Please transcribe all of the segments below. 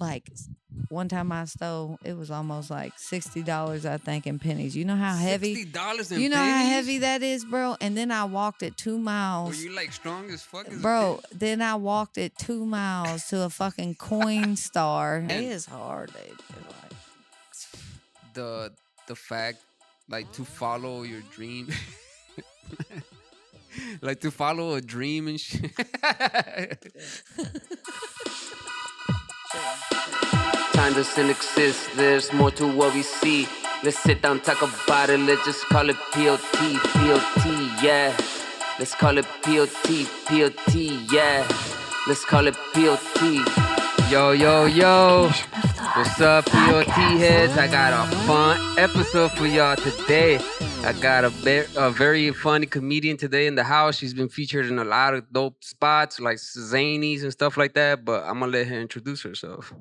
like one time I stole, it was almost like $60, I think, in pennies. You know how heavy? $60 in You know how pennies? heavy that is, bro? And then I walked it 2 Were miles. you like strong as fuck as a Bro, kid? then I walked it 2 miles to a fucking coin star. It is hard, dude. The fact, like, to follow your dream, like to follow a dream and shit. Time doesn't exist, there's more to what we see. Let's sit down, talk about it, let's just call it P.O.T, P.O.T, yeah. Let's call it P.O.T, P.O.T, yeah. Let's call it P.O.T. Yo, yo, yo. What's up, P.O.T heads? I got a fun episode for y'all today. I got a very funny comedian today in the house. She's been featured in a lot of dope spots like Zanies and stuff like that, but I'm going to let her introduce herself.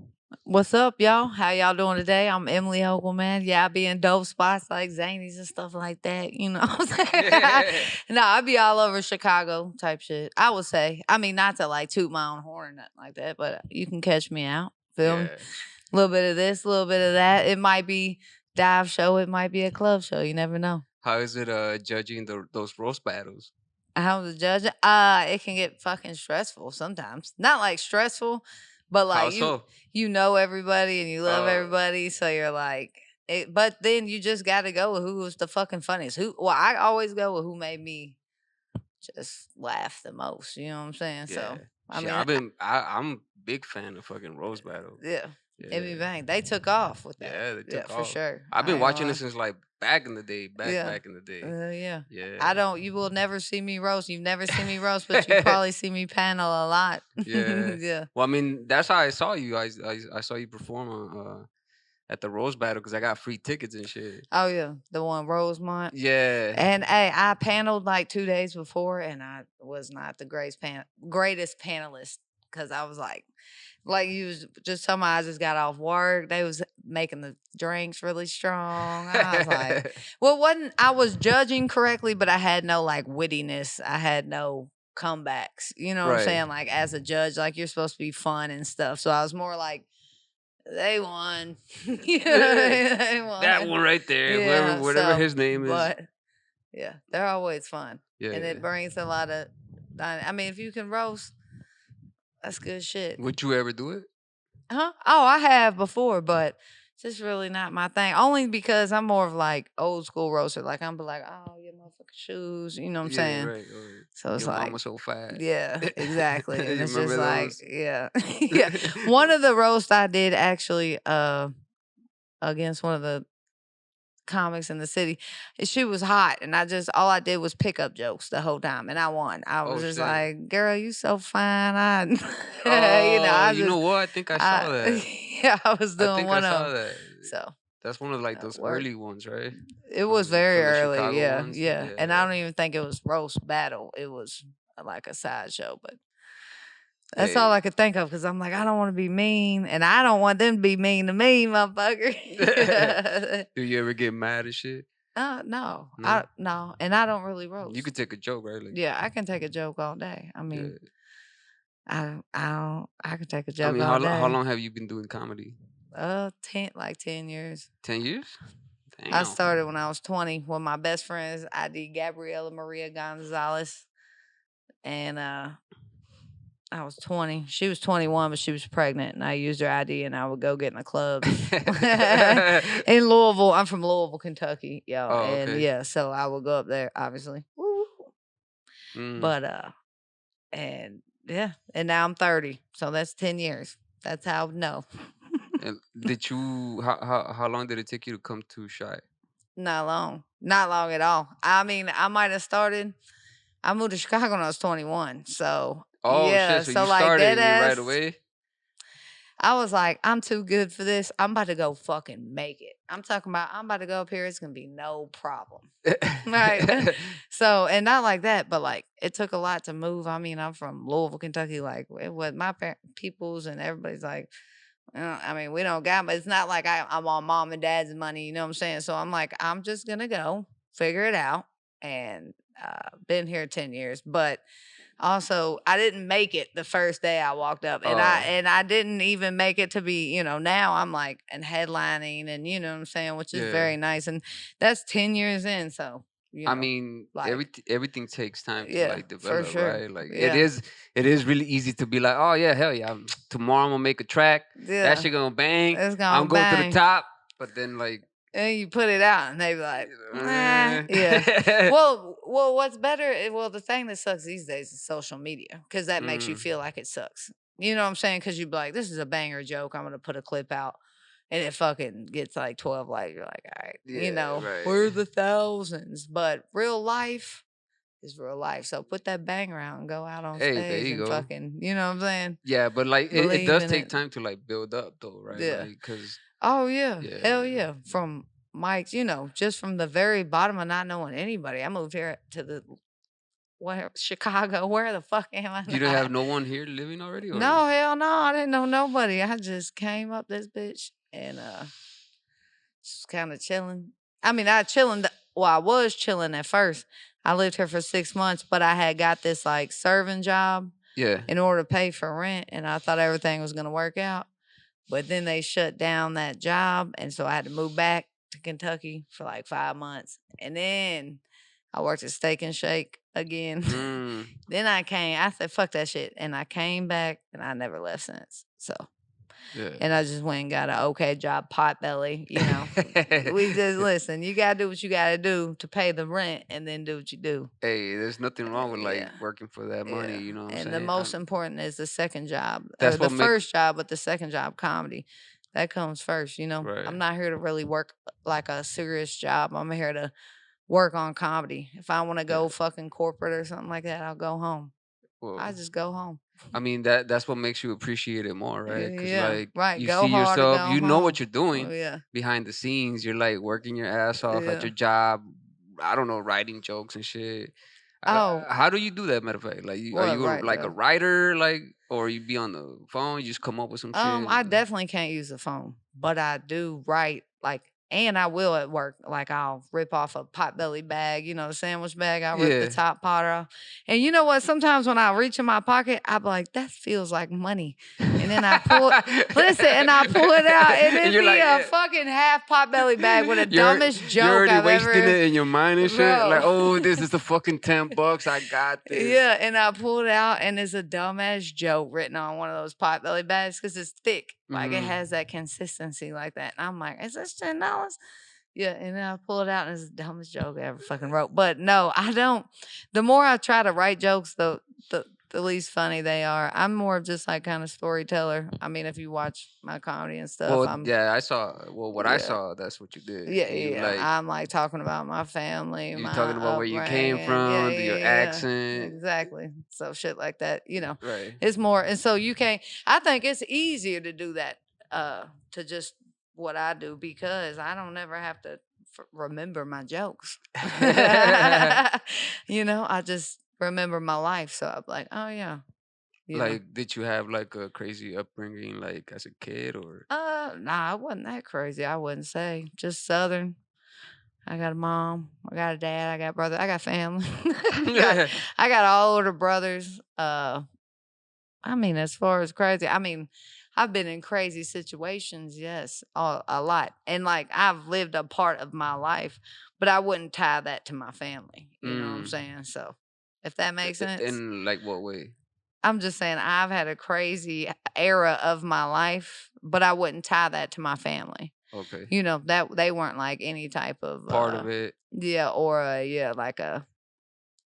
What's up, y'all? How y'all doing today? I'm Emily Ogle, man. Yeah, I be in dope spots like Zanies and stuff like that. You know what I'm saying? No, I be all over Chicago type shit, I would say. I mean, not to like toot my own horn or nothing like that, but you can catch me out. Feel me? A little bit of this, a little bit of that. It might be dive show. It might be a club show. You never know. How is it judging those roast battles? How's the judge? It can get fucking stressful sometimes. Not like stressful, but like you know everybody and you love everybody, so you're like it, but then you just gotta go with who was the fucking funniest. I always go with who made me just laugh the most. You know what I'm saying? Yeah. So I'm a big fan of fucking roast battles. Yeah. Every bang. They took off with that. Yeah, they took off. For sure. I've been watching it since like back in the day. Back in the day. Yeah. Yeah. You will never see me roast. You've never seen me roast, but you probably see me panel a lot. Yeah. Yeah. Well, I mean, that's how I saw you. I saw you perform at the roast battle because I got free tickets and shit. Oh yeah, the one Rosemont. Yeah. And hey, I paneled like 2 days before, and I was not the greatest panelist because I was like you was just talking about I just got off work. They was making the drinks really strong. I was like, I was judging correctly, but I had no like wittiness. I had no comebacks. You know what I'm saying? Like as a judge, like you're supposed to be fun and stuff. So I was more like, they won. They won. That one right there. Yeah, whatever his name is. But yeah, they're always fun. Yeah. And it brings a lot of, I mean, if you can roast, that's good shit. Would you ever do it? Huh? Oh, I have before, but it's just really not my thing. Only because I'm more of like old school roaster. Like I'm like, oh, your motherfucking shoes. You know what I'm saying? Right. So it's your like, mama so fat. yeah, exactly. And it's just Remember like, those? yeah, yeah. One of the roasts I did actually against one of the comics in the city, she was hot, and all I did was pick up jokes the whole time, and I won. I was just shit. like, girl, you so fine. You know what? I think I saw that. Yeah, I was doing I think one I saw of them. that. So That's one of like those early ones, right? it was From the very Chicago early, yeah, ones? yeah. And I don't even think it was roast battle. It was like a sideshow, but that's all I could think of because I'm like, I don't want to be mean, and I don't want them to be mean to me, motherfucker. Do you ever get mad at shit? No. No? No, and I don't really roast. You could take a joke, right? Like, Yeah, I can take a joke all day. I mean, yeah. I can take a I joke mean, all day. how long have you been doing comedy? 10 years. 10 years? Damn. I started when I was 20 with my best friends. I did Gabriela Maria Gonzalez, and I was 20. She was 21, but she was pregnant, and I used her ID, and I would go get in the clubs in Louisville. I'm from Louisville, Kentucky, yo. Oh, And okay. yeah, so I would go up there, obviously. Woo. But and yeah, and now I'm 30, so that's 10 years. That's how I would know. And did you? How long did it take you to come to Shy? Not long at all. I mean, I might have started. I moved to Chicago when I was 21, so yeah. Shit! So So you like started that right away? I was like, I'm too good for this. I'm about to go fucking make it. I'm talking about I'm about to go up here. It's gonna be no problem. Right. So, and not like that, but like it took a lot to move. I mean, I'm from Louisville, Kentucky. Like it was my peoples and everybody's like, I mean, we don't got, but it's not like I'm on mom and dad's money. You know what I'm saying? So I'm like, I'm just gonna go figure it out. And been here 10 years, but Also, I didn't make it the first day I walked up, and I didn't even make it to be, now I'm like and headlining, and you know what I'm saying, which is very nice, and that's 10 years in, so I mean, like everything takes time to yeah, like for develop, sure, right? Like yeah, it is really easy to be like, oh yeah, hell yeah, tomorrow I'm gonna make a track. That yeah, shit gonna bang. it's I'm gonna going to the bang. top. But then like, And you put it out, and they be like, nah, yeah. eh. Well, what's better? Well, the thing that sucks these days is social media, because that makes you Mm, feel like it sucks. You know what I'm saying? Because you be like, this is a banger joke. I'm gonna put a clip out, and it fucking gets like 12 likes. You're like, all right, yeah, right. where are the thousands? But real life is real life. So put that banger out and go out on Hey, there stage you and go. fucking, you know what I'm saying? Yeah, but like it Believe does in take it. time to like build up though, right? Yeah. Like, cause Oh yeah, yeah, hell yeah. From Mike's, just from the very bottom of not knowing anybody. I moved here to the Chicago. Where the fuck am I you don't not? have no one here living already, or No, hell no. I didn't know nobody. I just came up this bitch and just kind of chilling. I mean, I was chilling at first. I lived here for 6 months, but I had got this like serving job yeah. in order to pay for rent, and I thought everything was gonna work out. But then they shut down that job, and so I had to move back to Kentucky for like 5 months. And then I worked at Steak and Shake again. Mm, Then I said, fuck that shit. And I came back, and I never left since. So, yeah. and I just went and got an okay job, pot belly, We just listen, you got to do what you got to do to pay the rent, and then do what you do. Hey, there's nothing wrong with like Yeah. working for that money. Yeah. You know what I'm And the saying? most important is the second job, or That's the what make first job, but the second job, comedy. That comes first, right. I'm not here to really work like a serious job. I'm here to work on comedy. If I want to Yeah. go fucking corporate or something like that, I'll go home. I Well, just go home. I mean that's what makes you appreciate it more, right? Because Yeah, like right. you Go see hard or yourself, go you know home. what you're Oh, doing yeah. behind the scenes. You're like working your ass off at Yeah. your job. I don't know, writing jokes and shit. Oh, How do you do that? Matter of fact, like, are what, you right, like a Joe? writer, like, or you be on the phone, you just come up with some shit? I definitely can't use the phone, but I do write like, and I will at work. Like I'll rip off a potbelly bag, the sandwich bag. I'll rip the Yeah. top part off. And you know what? Sometimes when I reach in my pocket, I be like, that feels like money. And then I listen, and I pull it out, and And it you're be like, a fucking half potbelly bag with the dumbest you're joke already I've wasting ever, it in your mind and shit. Like, bro. oh, this is the fucking $10. I got this. Yeah, and I pulled it out, and it's a dumbass joke written on one of those potbelly bags because it's thick. Like it Mm. has that consistency like that. And I'm like, is this $10? Yeah, and then I pull it out, and it's the dumbest joke I ever fucking wrote. But no, I don't. The more I try to write jokes, the least funny they are. I'm more of just like kind of storyteller. I mean, if you watch my comedy and stuff, Well, I'm yeah, I saw. Well, what I yeah. saw, that's what you did. Yeah, You yeah. like I'm like talking about my family, you my talking about where you came upbringing. Yeah, from, your yeah, yeah. accent, Exactly. So shit like that, right? it's more, and so you can't. I think it's easier to do that, to just what I do, because I don't ever have to remember my jokes. I just remember my life. So I'm like, oh yeah, Like, did you have like a crazy upbringing, like as a kid, or? Nah, I wasn't that crazy. I wouldn't say. Just Southern. I got a mom, I got a dad, I got brother, I got family. I got all older brothers. I mean, as far as crazy, I mean, I've been in crazy situations, yes, a lot. And like I've lived a part of my life, but I wouldn't tie that to my family. You know what I'm Mm. saying? So if that makes sense. In like what way? I'm just saying I've had a crazy era of my life, but I wouldn't tie that to my family. Okay. That they weren't like any type of Part of it. yeah, or like a,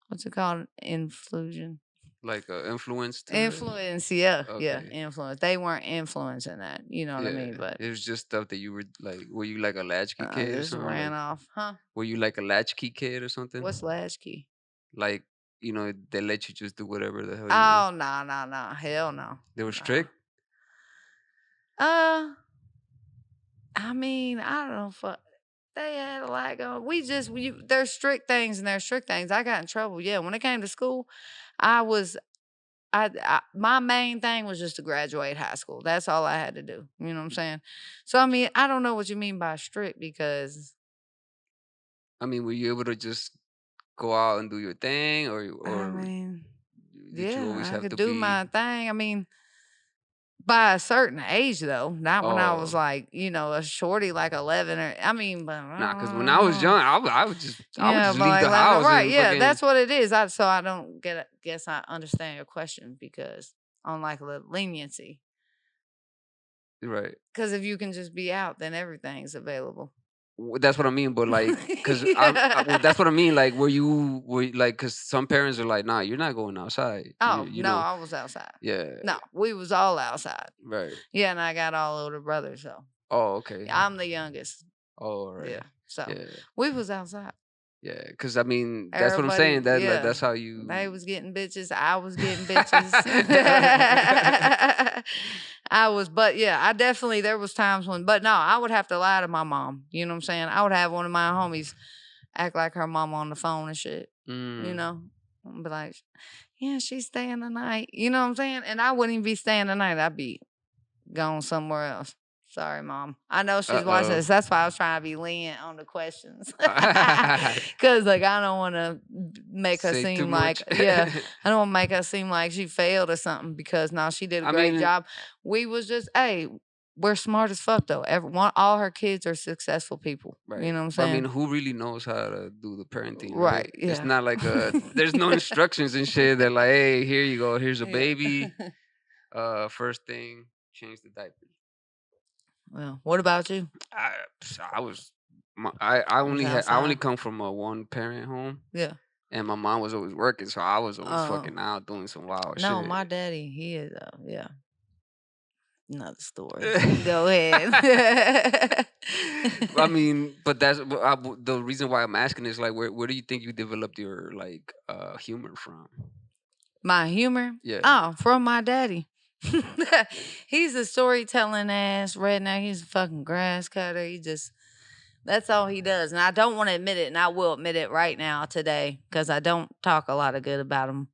what's it called? Influsion. Like influence to it? Influence, yeah, yeah, Okay. influence. They weren't influencing that, you know what I Yeah. mean? But It was just stuff that you were like, were you like a latchkey I kid or just something? ran Like, off. Huh? were you like a latchkey kid or something? What's latchkey? Like, they let you just do whatever the hell you want. Oh no, no, no. Hell no. They were No. strict? I mean, I don't know. They had a lot going. There's strict things and there's strict things. I got in trouble. Yeah, when it came to school, I was my main thing was just to graduate high school. That's all I had to do. You know what I'm saying? So I mean, I don't know what you mean by strict, because I mean, were you able to just go out and do your thing, I mean, Did you always I have could to do be? my thing. I mean, by a certain age though, not when I was Oh, like, a shorty like 11 or I mean, but nah, because when I was young, I would yeah, just but leave like the 11, house right? and Yeah, fucking. that's what it is. So I don't guess I understand your question because on like a leniency. Right. Because if you can just be out, then everything's available. That's what I mean, but like, cause Yeah. that's what I mean. Like, like, cause some parents are like, nah, you're not going outside. Oh You no, know, I was outside. yeah, No, we was all outside. right. Yeah, and I got all older brothers, so Oh, okay. yeah, I'm the youngest. Oh, all right. Yeah, so Yeah, we was outside. yeah. Cause I mean, that's what I'm Everybody, saying. That like, yeah, that's how you. they was getting bitches. I was getting bitches. I was, but yeah, I definitely there was times when, but no, I would have to lie to my mom. You know what I'm saying? I would have one of my homies act like her mom on the phone and shit. You Mm. know, and be like, yeah, she's staying the night. You know what I'm saying? And I wouldn't even be staying the night. I'd be gone somewhere else. Sorry, Mom. I know she's watching Uh this. That's why I was trying to be lenient on the questions. oh. Because, like, I don't want to make her Say too seem much. like, yeah, I don't want to make her seem like she failed or something because, no, she did a I great mean, job. We was just, hey, we're smart as fuck, though. All her kids are successful people. right. You know what I'm But I saying? mean, who really knows how to do the parenting, right? Right, It's yeah. not like there's no instructions and shit. They're like, hey, here you go. Here's a Yeah. baby. First thing, change the diapers. Well, what about you? I was, I only outside. come from a one parent home, Yeah. and my mom was always working, so I was always Oh. fucking out doing some wild No, shit. my daddy, he is, yeah. Another story. Go ahead. I mean, but that's the reason why I'm asking is like, where do you think you developed your like humor from? My humor? Yeah. Oh, from my daddy. He's a storytelling ass redneck. He's a fucking grass cutter. That's all he does. And I don't want to admit it, and I will admit it right now today because I don't talk a lot of good about him.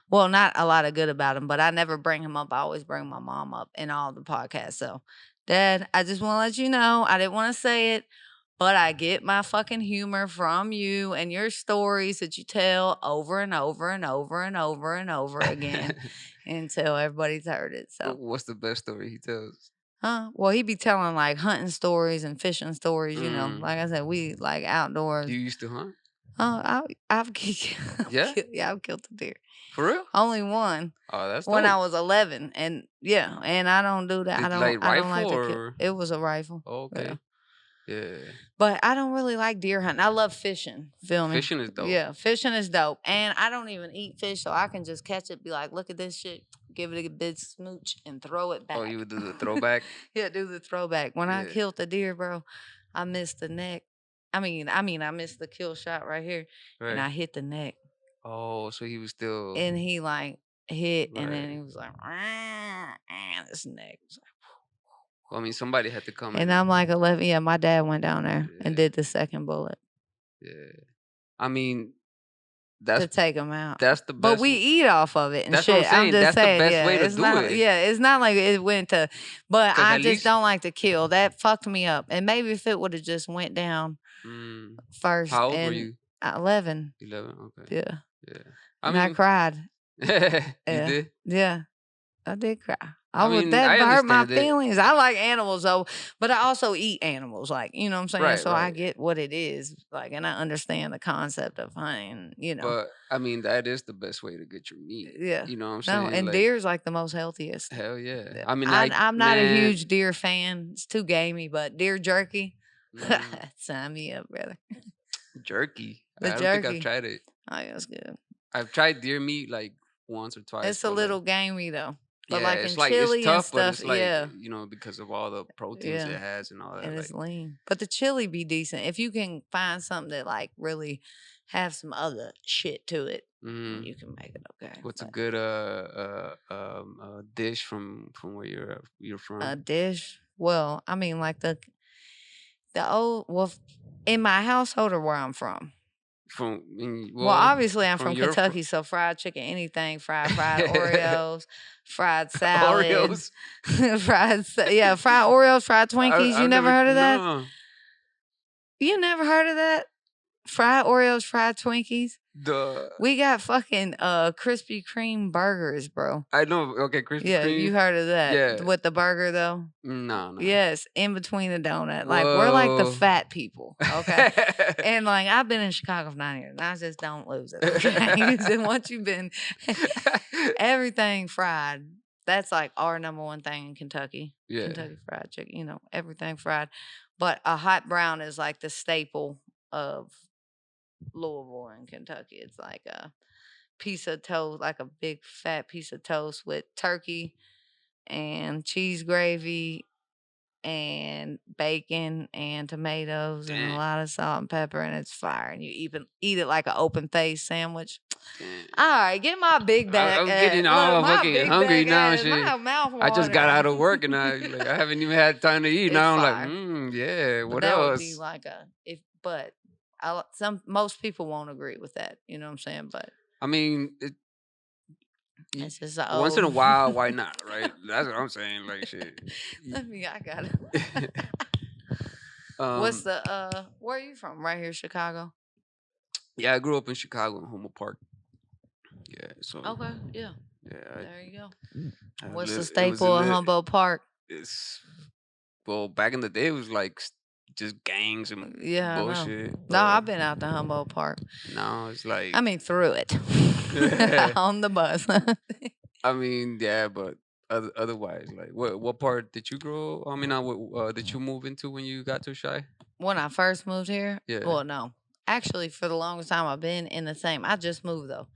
Well, not a lot of good about him, but I never bring him up. I always bring my mom up in all the podcasts. So, Dad, I just want to let you know I didn't want to say it, but I get my fucking humor from you and your stories that you tell over and over and over and over and over again until everybody's heard it. So, What's the best story he tells? well, he be telling like hunting stories and fishing stories, Mm. Like I said, we like outdoors. You used to hunt? I've killed, Yeah? I've killed a deer. For real? Only one. Oh, that's When I dope. was 11, and yeah, and I don't do that. I don't like rifle to kill. or? It was a rifle. Oh, okay. Yeah. But I don't really like deer hunting. I love fishing. Feel me? Fishing is dope. Yeah, fishing is dope. And I don't even eat fish, so I can just catch it, be like, look at this shit, give it a big smooch, and throw it back. Oh, you would do the throwback? Yeah, do the throwback. When I Yeah. killed the deer, bro, I missed the neck. I mean, I missed the kill shot right here, and I Right. hit the neck. Oh, so he was still. And he like hit, and then Right. he was like, this neck was like, Well, I mean, somebody had to come and I'm like 11. Yeah, my dad went down there and Yeah. did the second bullet Yeah. I mean, to take him out. that's the best. But we eat off of it and That's shit. what I'm saying. just That's the saying, best yeah, way to it's do not, it. Yeah, it's not like it went to, but 'Cause I at just least- don't like to kill. That fucked me up. And maybe if it would have just went down first. How old were and you? 11. 11. Okay. Yeah. Yeah. I cried. You Yeah. did. Yeah. I did cry. I mean, That I hurt my understand it. feelings. I like animals though, but I also eat animals. Like, you know what I'm saying? Right, So I right. get what it is. Like, and I understand the concept of hunting, But I mean, that is the best way to get your meat. Yeah. You know what I'm No, saying? and Like, deer's like the most healthiest. hell yeah. Yeah. I mean, I'm not a man, huge deer fan. It's too gamey, but deer jerky, mm, sign me up, brother. jerky. The I don't think jerky. I've tried it. Oh, yeah, it's good. I've tried deer meat like once or twice. It's a but, little like, gamey though. But yeah, like it's in like chili it's tough, and but stuff, it's like yeah. because of all the proteins Yeah. it has and all that. And like, it's lean. But the chili be decent. If you can find something that like really have some other shit to it, you can make it okay. What's a good dish from where you're from? A dish? Well, I mean like the old in my household or where I'm from. Well, obviously I'm from Kentucky, so fried chicken, anything, fried Oreos, fried salad, Oreos, fried Oreos, fried Twinkies. You never heard of that? No. You never heard of that? Fried Oreos, fried Twinkies. The We got fucking Krispy Kreme burgers, bro. I know. Okay, Krispy Yeah, Kreme. you heard of that Yeah. with the burger though? No. Yes, in between the donut. Like we're like the Whoa. fat people, okay? And like I've been in Chicago for 9 years, and I just don't lose it. Okay, and once you've been everything fried, that's like our number one thing in Kentucky. Yeah. Kentucky Fried Chicken, everything fried. But a hot brown is like the staple of Louisville and Kentucky. It's like a piece of toast, like a big fat piece of toast with turkey and cheese gravy and bacon and tomatoes and a Damn. lot of salt and pepper, and it's fire. And you even eat it like an open face sandwich. Damn. All right, get my big bag. I'm getting all my fucking big hungry bag now and ass, shit. My mouth I just got watering. out of work and I haven't even had time to eat. It's Now I'm fire. like, yeah. But What that else? would be like most people won't agree with that. You know what I'm saying? But I mean, it's just once in a while, why not? Right? That's what I'm saying. Like shit. I got it. What's the where are you from? Right here, Chicago? Yeah, I grew up in Chicago in Homo Park. Yeah, so Okay, yeah. yeah. There you go. I What's the it was staple of Humboldt Park? Well, back in the day, it was like just gangs and Yeah, bullshit. I know. No, but I've been out to Humboldt Park. now it's like I mean, through it on the bus. I mean, yeah, but otherwise, like, what part did you grow? I mean, did you move into when you got to Shy? When I first moved here, Yeah. well, no, actually, for the longest time, I've been in the same. I just moved though,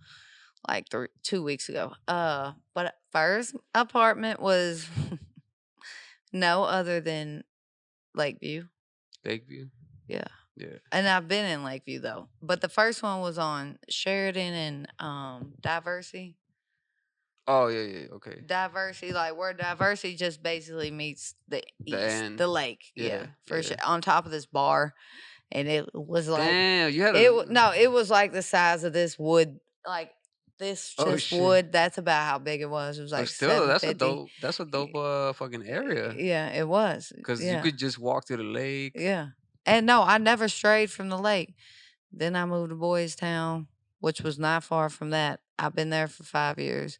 like 2 weeks ago. But first apartment was no other than Lakeview. Lakeview. Yeah. Yeah. And I've been in Lakeview though. But the first one was on Sheridan and Diversity. Oh yeah, okay. Diversity, like where Diversity just basically meets the east, end. the lake. Yeah, for sure. On top of this bar, and it was like Damn, you had it was like the size of this wood, like this just shit. wood. That's about how big it was. It was like still, that's a 750. dope fucking area. Yeah, it was. Because Yeah. you could just walk to the lake. Yeah. And no, I never strayed from the lake. Then I moved to Boys Town, which was not far from that. I've been there for 5 years.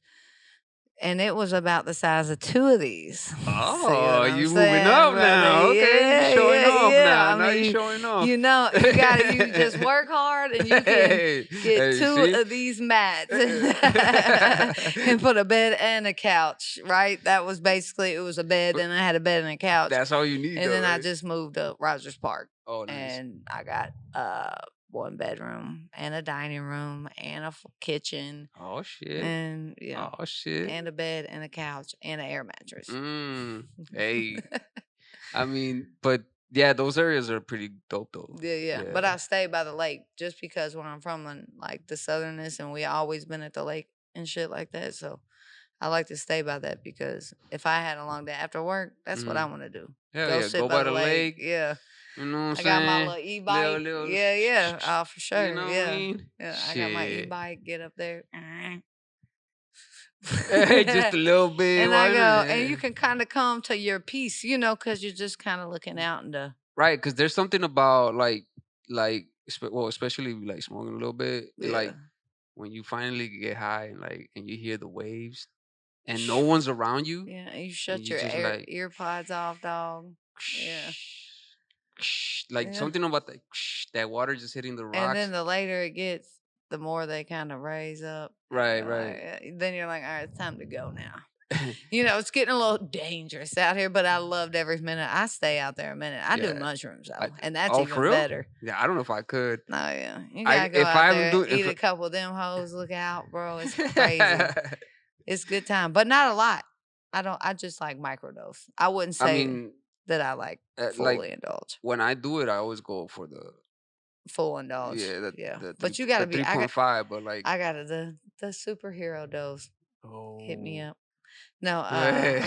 And it was about the size of 2 of these. Oh, you moving saying, up brother? now. Okay, Yeah, showing yeah, off yeah. now. I Now mean, you're showing off. You know, you just work hard and you can get 2 of these mats and put a bed and a couch, right? That was basically, it was a bed and I had a bed and a couch. That's all you need. And then right? I just moved to Rogers Park. Oh, nice. And I got 1 bedroom and a dining room and a kitchen. Oh shit. And yeah. Oh shit. And a bed and a couch and an air mattress. Hey. I mean, but yeah, those areas are pretty dope though. Yeah. But I stay by the lake just because where I'm from, like the southernness, and we always been at the lake and shit like that. So I like to stay by that because if I had a long day after work, that's what I want to do. Go by the lake. Yeah. You know what I'm I got my saying? little e-bike. Little yeah. Oh, for sure. You know yeah. what I mean? Yeah. I got my e-bike. Get up there. Just a little bit. And I go, and you can kind of come to your peace, because you're just kind of looking out into. Right, because there's something about especially like smoking a little bit, like when you finally get high and you hear the waves, and no one's around you. Yeah, and you shut your ear pods off, dog. Yeah. Something about that water just hitting the rocks. And then the later it gets, the more they kind of raise up. Right. Then you're like, all right, it's time to go now. It's getting a little dangerous out here, but I loved every minute. I stay out there a minute. I do mushrooms though, and that's even better. Yeah, I don't know if I could. No, yeah, you gotta go out there, eat a couple of them hoes. Look out, bro! It's crazy. It's good time, but not a lot. I just like microdose. I wouldn't say that I like fully indulge. When I do it, I always go for the full indulge. Yeah. But you gotta be 3.5. But like I got the superhero dose. Oh. Hit me up. No, no, you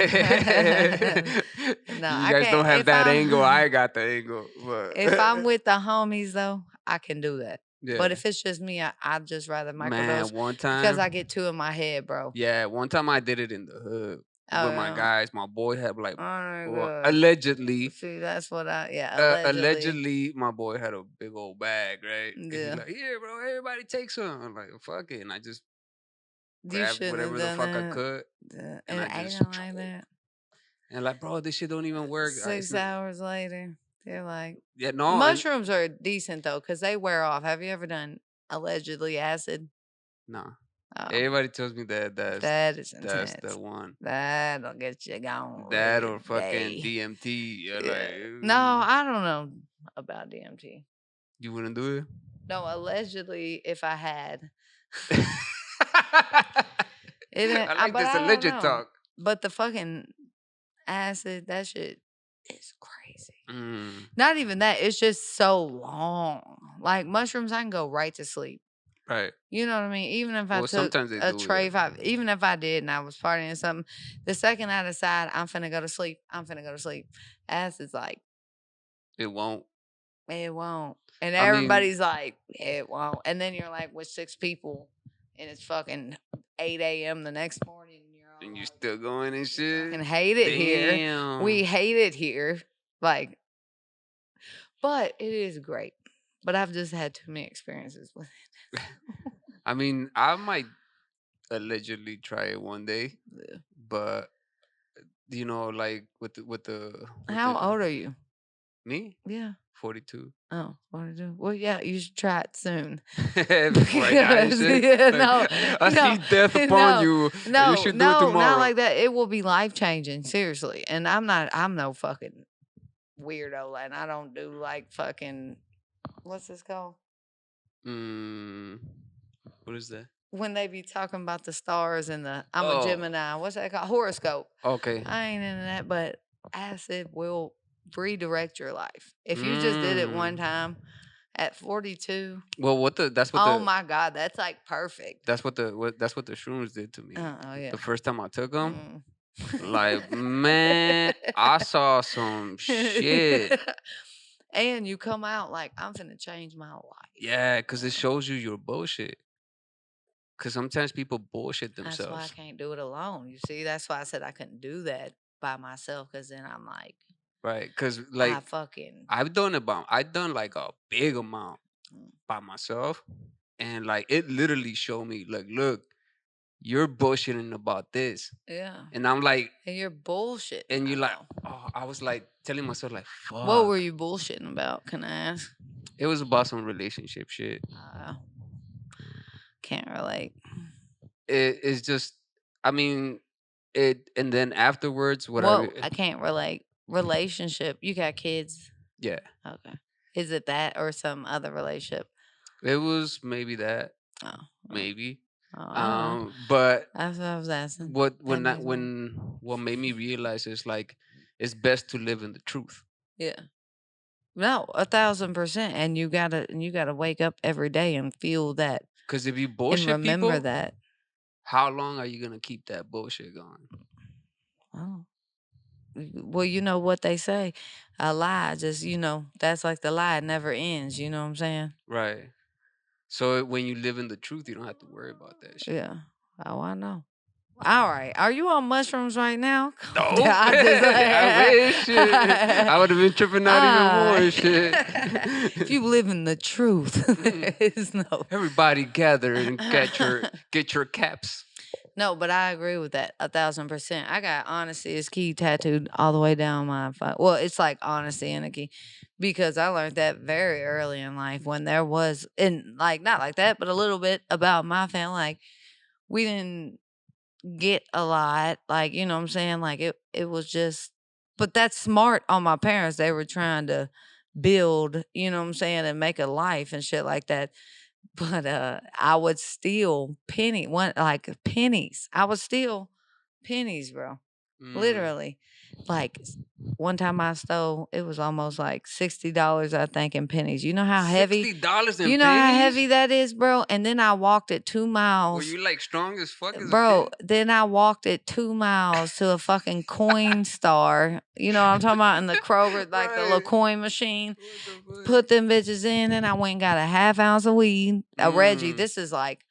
guys don't have that angle. I got the angle. But if I'm with the homies though, I can do that. Yeah. But if it's just me, I'd just rather microdose. Man, one time because I get 2 in my head, bro. Yeah, one time I did it in the hood. Oh, with my yeah. guys. My boy had like, Oh my well, God. allegedly, See, that's what allegedly. allegedly, my boy had a big old bag, right? And he's Yeah. like, here, bro, everybody take some. I'm like, fuck it, and I just You grabbed shouldn't have whatever the done fuck I that. could, and And I I just don't like that. and like, bro, this shit don't even work. It's 6 not, hours later, they're like, yeah, no, mushrooms are decent though, because they wear off. Have you ever done allegedly acid? no. Oh, Everybody tells me that that is that's intense. the one. That'll get you going That ready or to fucking day. DMT. You're Yeah. like, No, I don't know about DMT. you wouldn't do No, allegedly, if I had, it. it, I like but this I don't alleged know. talk. But the fucking acid, that shit is crazy. Mm, Not even that. It's just so long. Like mushrooms, I can go right to sleep. right. You know what I mean? Even if I Well, took sometimes they a do. tray, Yeah. even if I did and I was partying or something, the second I decide I'm finna go to sleep, I'm finna go to sleep. Acid's like, It won't. it won't. And I mean, everybody's like, it won't. And then you're like with 6 people and it's fucking 8 a.m. the next morning. And you're all and you like, still going and shit. fucking hate it here. Damn. We hate it here. Like, but it is great. But I've just had too many experiences with it. I mean, I might allegedly try it one day, Yeah. but you know, like with How old are you? me, Yeah. 42. Oh, what to do? Well, yeah, you should try it soon. Before I die and shit. Yeah, Like, I no, see death upon you. No, You should do it tomorrow. not like that. It will be life changing, seriously. And I'm no fucking weirdo, and I don't do like fucking, what's this called? What is that? When they be talking about the stars and I'm a Oh. Gemini. What's that called? Horoscope. Okay. I ain't into that, but acid will redirect your life. If you just did it one time at 42. Well, that's what Oh my God, that's like perfect. that's what the shrooms did to me. Oh yeah. The first time I took them, Mm. like, man, I saw some shit. And you come out like, I'm finna change my life. Yeah, because it shows you your bullshit. Because sometimes people bullshit That's themselves. why I can't do it alone. You see, that's why I said I couldn't do that by myself. Because then I'm like, Right, because like I've done like a big amount by myself, and like it literally showed me like, look, you're bullshitting about this. Yeah. And I'm like, and you're bullshitting. and you're like, oh, I was like telling myself like, fuck. What were you bullshitting about? Can I ask? It was about some relationship shit. Can't relate. It's just, I mean, and then afterwards, I can't relate. Relationship. You got kids? Yeah. Okay. Is it that or some other relationship? It was maybe that. Oh. Maybe. But that's what I was asking. What made me realize is like it's best to live in the truth. Yeah. No, 1,000%. And you gotta wake up every day and feel that. Because if you bullshit and remember people, that. How long are you gonna keep that bullshit going? Oh. Well, you know what they say, a lie just that's like the lie, it never ends. You know what I'm saying? Right. So when you live in the truth, you don't have to worry about that shit. Yeah. Oh, I know. All right. Are you on mushrooms right now? No. I wish. I would have been tripping out even more shit. If you live in the truth, there is no. Everybody gather and get your caps. No, but I agree with that 1,000%. I got honesty is key tattooed all the way down my. Well, it's like honesty and a key, because I learned that very early in life when there was, and like not like that, but a little bit about my family. Like we didn't get a lot, like you know what I'm saying. Like it was just, but that's smart on my parents. They were trying to build, you know what I'm saying, and make a life and shit like that. But I would steal pennies. I would steal pennies, bro. Literally. Like one time I stole, it was almost like $60, I think, in pennies. You know how heavy? $60 in You know pennies? how heavy that is, bro? And then I walked it 2 miles. Were you like strong as fuck as bro, a kid? then I walked it 2 miles to a fucking coin star. You know what I'm talking about? In the Kroger, like the little coin machine. Put them bitches in, and I went and got a half ounce of weed. A Reggie. This is like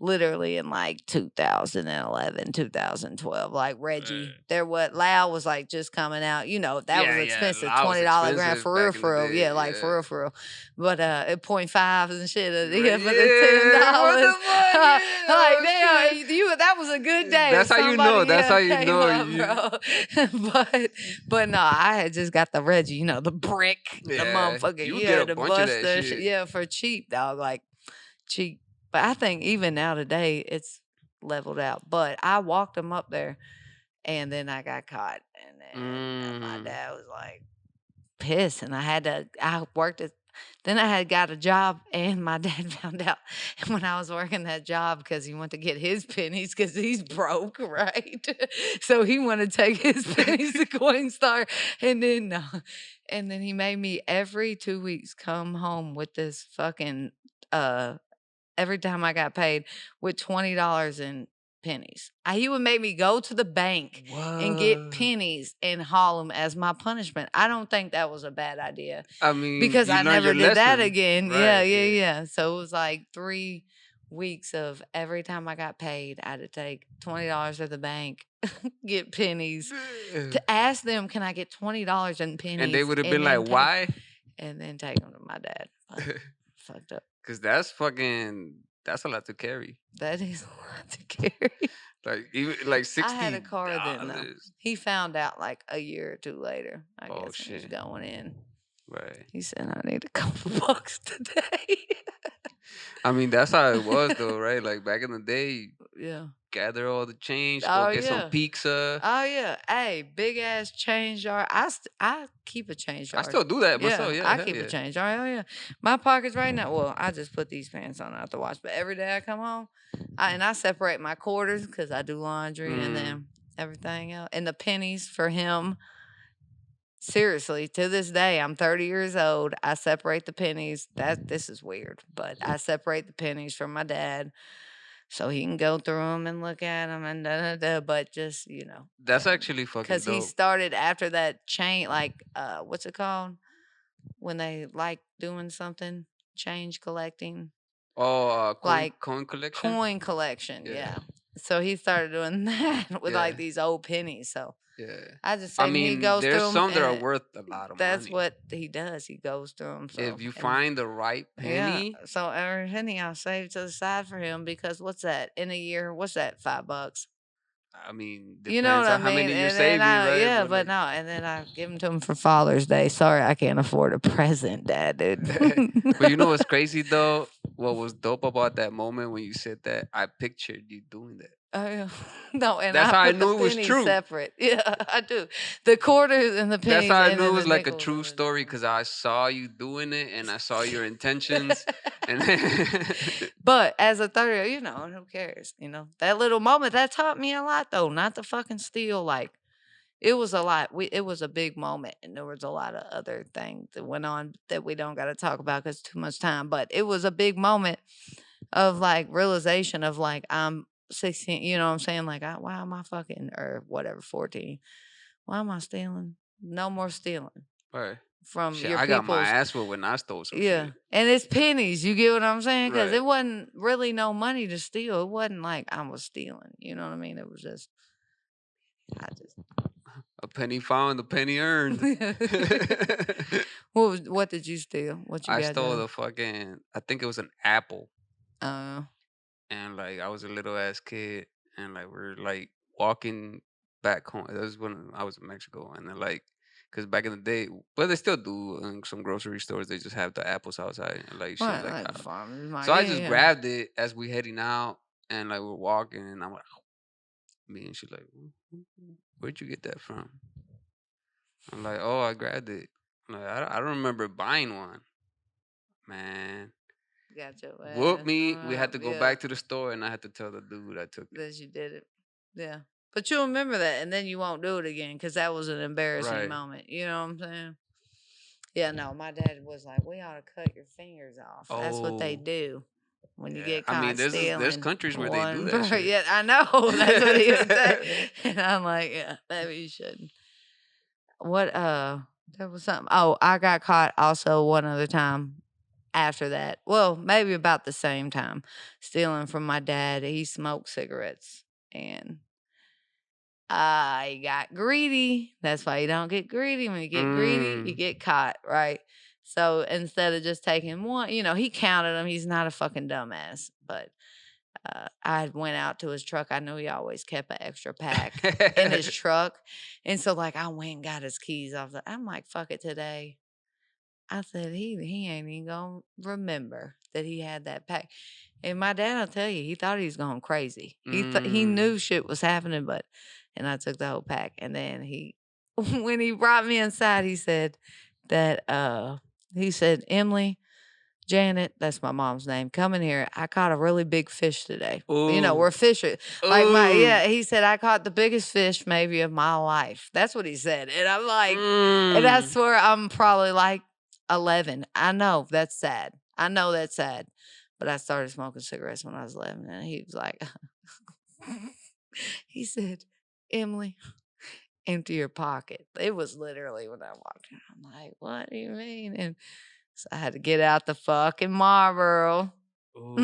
literally in like 2011, 2012. Like Reggie, Loud was like just coming out. You know, that was expensive. Loud was $20 grand expensive for real, back in the for real. day, Yeah, like for real, for real. But at 0.5s and shit, yeah, for the $10. Like damn, that was a good day. That's how you know. That's how you came know. up, bro. but no, I had just got the Reggie, you know, the brick, the motherfucker. You get a the bunch of that Buster shit. Yeah, for cheap, dog. Like cheap. But I think even now today it's leveled out. But I walked them up there, and then I got caught, and then my dad was like pissed, and I worked at. Then I had got a job, and my dad found out when I was working that job because he went to get his pennies because he's broke, right? So he wanted to take his pennies to Coinstar, and then he made me every 2 weeks come home with this fucking every time I got paid with $20 in pennies. He would make me go to the bank and get pennies and haul them as my punishment. I don't think that was a bad idea. I mean, because I never did that again. Right, yeah. So it was like 3 weeks of every time I got paid, I had to take $20 to the bank, get pennies, to ask them, can I get $20 in pennies? And they would have been like, why? And then take them to my dad. Fucked up. Because that's a lot to carry. That is a lot to carry. Like even like $60. I had a car then though. He found out like a year or two later. I guess he was going in. Right. He said, I need a couple bucks today. I mean, that's how it was though, right? Like back in the day, yeah. Gather all the change, go get some pizza. Oh yeah. Hey, big ass change jar. I keep a change jar. I still do that myself. Yeah, I keep a change jar. Oh yeah. My pockets right now. Well, I just put these pants on out the wash, but every day I come home, I separate my quarters because I do laundry and then everything else, and the pennies for him. Seriously, to this day, I'm 30 years old. I separate the pennies. This is weird, but I separate the pennies from my dad. So he can go through them and look at them and but just, That's actually fucking dope. Because he started after that chain, like, what's it called? When they like doing something, change collecting. Oh, like coin collection? Coin collection, yeah. So he started doing that with like these old pennies. So yeah, I just say he goes through them. There's some that are worth a lot of money. That's what he does. He goes through them. So, if you find the right penny. Yeah. So every penny I save to the side for him because what's that in a year? What's that? $5? I mean, you know what on how many you save, right? Yeah, but no, and then I give them to him for Father's Day. Sorry, I can't afford a present, Dad, dude. But you know what's crazy though? What was dope about that moment when you said that? I pictured you doing that. Oh yeah, no, and that's how I knew it was true. Separate, yeah, I do. The quarters and the pennies. That's how I knew it was like a true story because I saw you doing it and I saw your intentions. But as a 30, who cares? That little moment that taught me a lot though. Not to fucking steal. Like it was a lot. It was a big moment, and there was a lot of other things that went on that we don't got to talk about because too much time. But it was a big moment of like realization of like I'm 16, you know what I'm saying? Like, why am I fucking, or whatever, 14? Why am I stealing? No more stealing. Right. From your I got my ass whooped when I stole some shit. And it's pennies, you get what I'm saying? Because it wasn't really no money to steal. It wasn't like I was stealing. You know what I mean? It was just, a penny found, a penny earned. What did you steal? What you got? I stole the fucking, I think it was an apple. Oh. And like I was a little ass kid, and like we're like walking back home. That was when I was in Mexico, and then like, cause back in the day, but they still do in some grocery stores. They just have the apples outside, and like shit like that. So I just grabbed it as we heading out, and like we're walking, and I'm like, me and she's like, where'd you get that from? I'm like, oh, I grabbed it. I'm like, I don't remember buying one, man. Gotcha. Whoop me. We had to go back to the store, and I had to tell the dude I took it. That you did it. Yeah. But you'll remember that, and then you won't do it again because that was an embarrassing moment. You know what I'm saying? Yeah, no, my dad was like, we ought to cut your fingers off. That's what they do when you get caught stealing. There's countries where they do that shit. Yeah, I know. That's what he would say. And I'm like, yeah, maybe you shouldn't. There was something. Oh, I got caught also one other time. after that. Well, maybe about the same time, stealing from my dad. He smoked cigarettes and I got greedy. That's why you don't get greedy. When you get greedy, you get caught, right? So instead of just taking one, he counted them. He's not a fucking dumbass. But I went out to his truck. I knew he always kept an extra pack in his truck. And so, like, I went and got his keys off. I'm like, fuck it today. I said, he ain't even going to remember that he had that pack. And my dad, I'll tell you, he thought he was going crazy. He knew shit was happening, and I took the whole pack. And then when he brought me inside, he said Emily, Janet, that's my mom's name, come in here. I caught a really big fish today. We're fishing. He said, I caught the biggest fish maybe of my life. That's what he said. And I'm like, and I swear I'm probably like 11. I know that's sad. But I started smoking cigarettes when I was 11. And he was like, he said, Emily, empty your pocket. It was literally when I walked in. I'm like, what do you mean? And so I had to get out the fucking Marlboro. And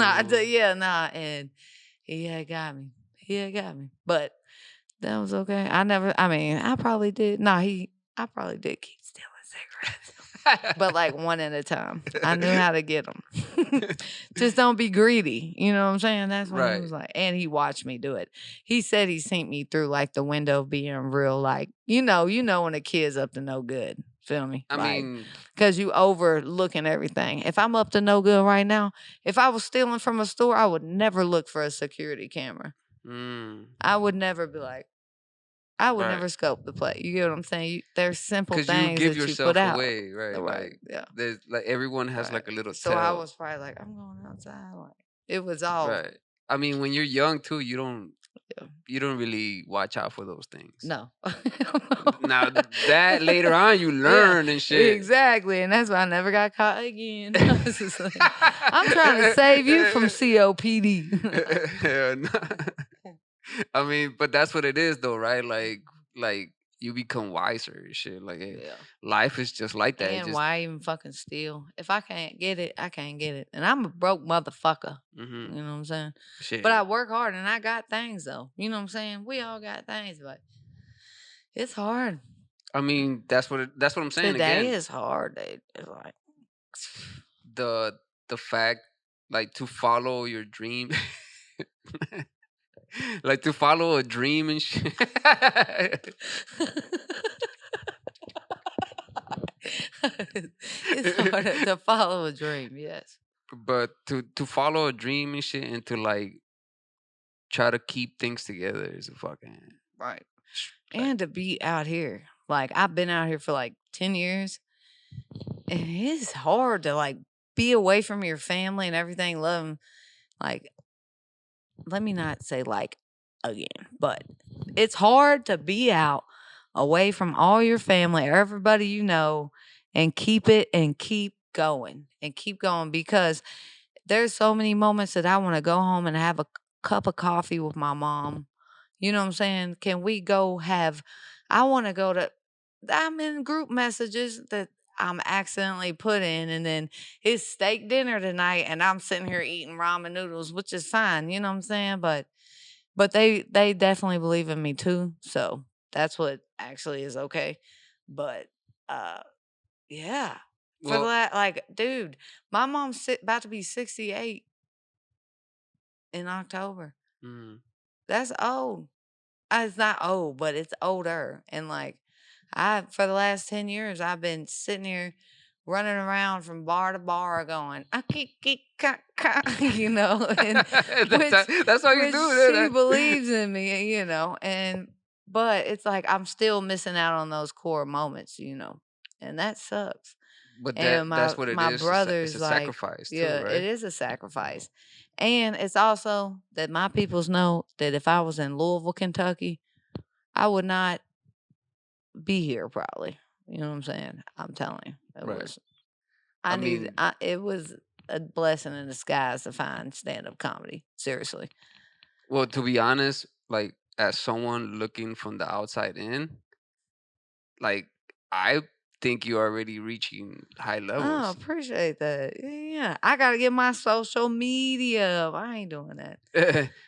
he had got me. But that was okay. I probably did. I probably did keep stealing cigarettes. But like one at a time. I knew how to get them. Just don't be greedy. You know what I'm saying? That's what he was like. And he watched me do it. He said he seen me through like the window being real, like, when a kid's up to no good. Feel me? I mean, because you overlooking everything. If I'm up to no good right now, if I was stealing from a store, I would never look for a security camera. I would never be like, I would never scope the play. You get what I'm saying? There's simple things you give that yourself you put out. away, right? Like, there's like everyone has like a little. So I was probably like, I'm going outside. Like it was all right. I mean, when you're young too, you don't really watch out for those things. No. Now that later on you learn and shit. Exactly, and that's why I never got caught again. I'm trying to save you from COPD. I mean, but that's what it is, though, right? Like you become wiser and shit. Like life is just like that. And why even fucking steal? If I can't get it, I can't get it. And I'm a broke motherfucker. You know what I'm saying? Shit. But I work hard and I got things though. You know what I'm saying? We all got things, but it's hard. I mean, that's what I'm saying. Today again. is hard. It's like the fact, like, to follow your dream. Like to follow a dream and shit. It's hard to follow a dream, yes. But to follow a dream and shit and to like try to keep things together is a fucking right. And to be out here. Like I've been out here for like 10 years. And it's hard to like be away from your family and everything. Love them. Like, let me not say like again, but it's hard to be out away from all your family, everybody you know, and keep going because there's so many moments that I want to go home and have a cup of coffee with my mom. You know what I'm saying? Can we go I want to go to, I'm in group messages that I'm accidentally put in, and then it's steak dinner tonight, and I'm sitting here eating ramen noodles, which is fine. You know what I'm saying? But they definitely believe in me too. So that's what actually is okay. But yeah. For that, like, dude, my mom's about to be 68 in October. That's old. It's not old, but it's older. And like, for the last 10 years, I've been sitting here running around from bar to bar going, you know, and that's how you do it. She believes in me, you know, but it's like I'm still missing out on those core moments, you know, and that sucks. But that's what it is. My brother's it's a sacrifice too, right? It is a sacrifice. And it's also that my peoples know that if I was in Louisville, Kentucky, I would not be here probably. You know what I'm saying? I'm telling you. It was a blessing in disguise to find stand-up comedy. Seriously. Well, to be honest, like as someone looking from the outside in, like I think you're already reaching high Oh, levels. appreciate that. Yeah, I gotta get my social media up. I ain't doing that.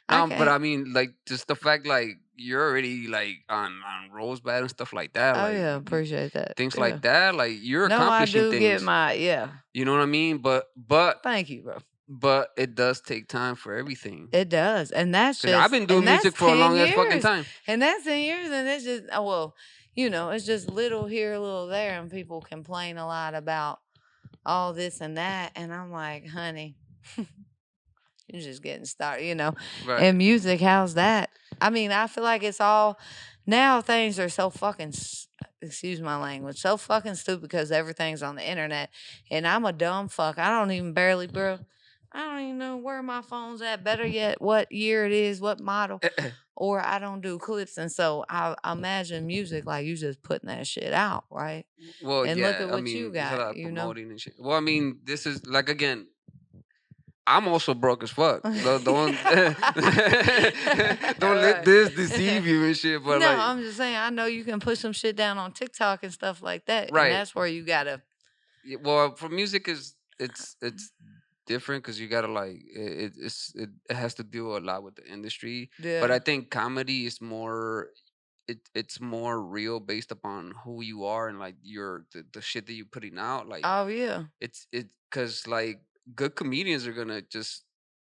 I No, but I can't. mean, like, just the fact, like, you're already like on Rosebud and stuff like that, Oh like yeah, appreciate that. things Yeah. like that, like you're No, I accomplishing do get things. my You know what I mean? But Thank you, bro. but it does take time for everything. It does, and that's Cause I've just been doing that's music for a 10 long ass fucking years, time. and that's 10 years, and it's just well, it's just little here, little there, and people complain a lot about all this and that, and I'm like, honey, you're just getting started. Right. And music, how's that? I mean, I feel like it's all now things are so fucking excuse my language, so fucking stupid because everything's on the internet, and I'm a dumb fuck. I don't even barely, bro. I don't even know where my phone's at. Better yet, what year it is, what model. Or I don't do clips, and so I imagine music like you just putting that shit out, right? Well, And look yeah, at I what you mean, there's a lot got, of promoting and shit. Well, I mean, this is like again, I'm also broke as fuck. Don't let this deceive you and shit. But No, like, I'm just saying, I know you can put some shit down on TikTok and stuff like that, and right. that's where you gotta. Well, for music it's different because you gotta like it has to do a lot with the industry. But Yeah. I think comedy is more it's more real based upon who you are and like the shit that you're putting out. Like Oh yeah. it's because like good comedians are gonna just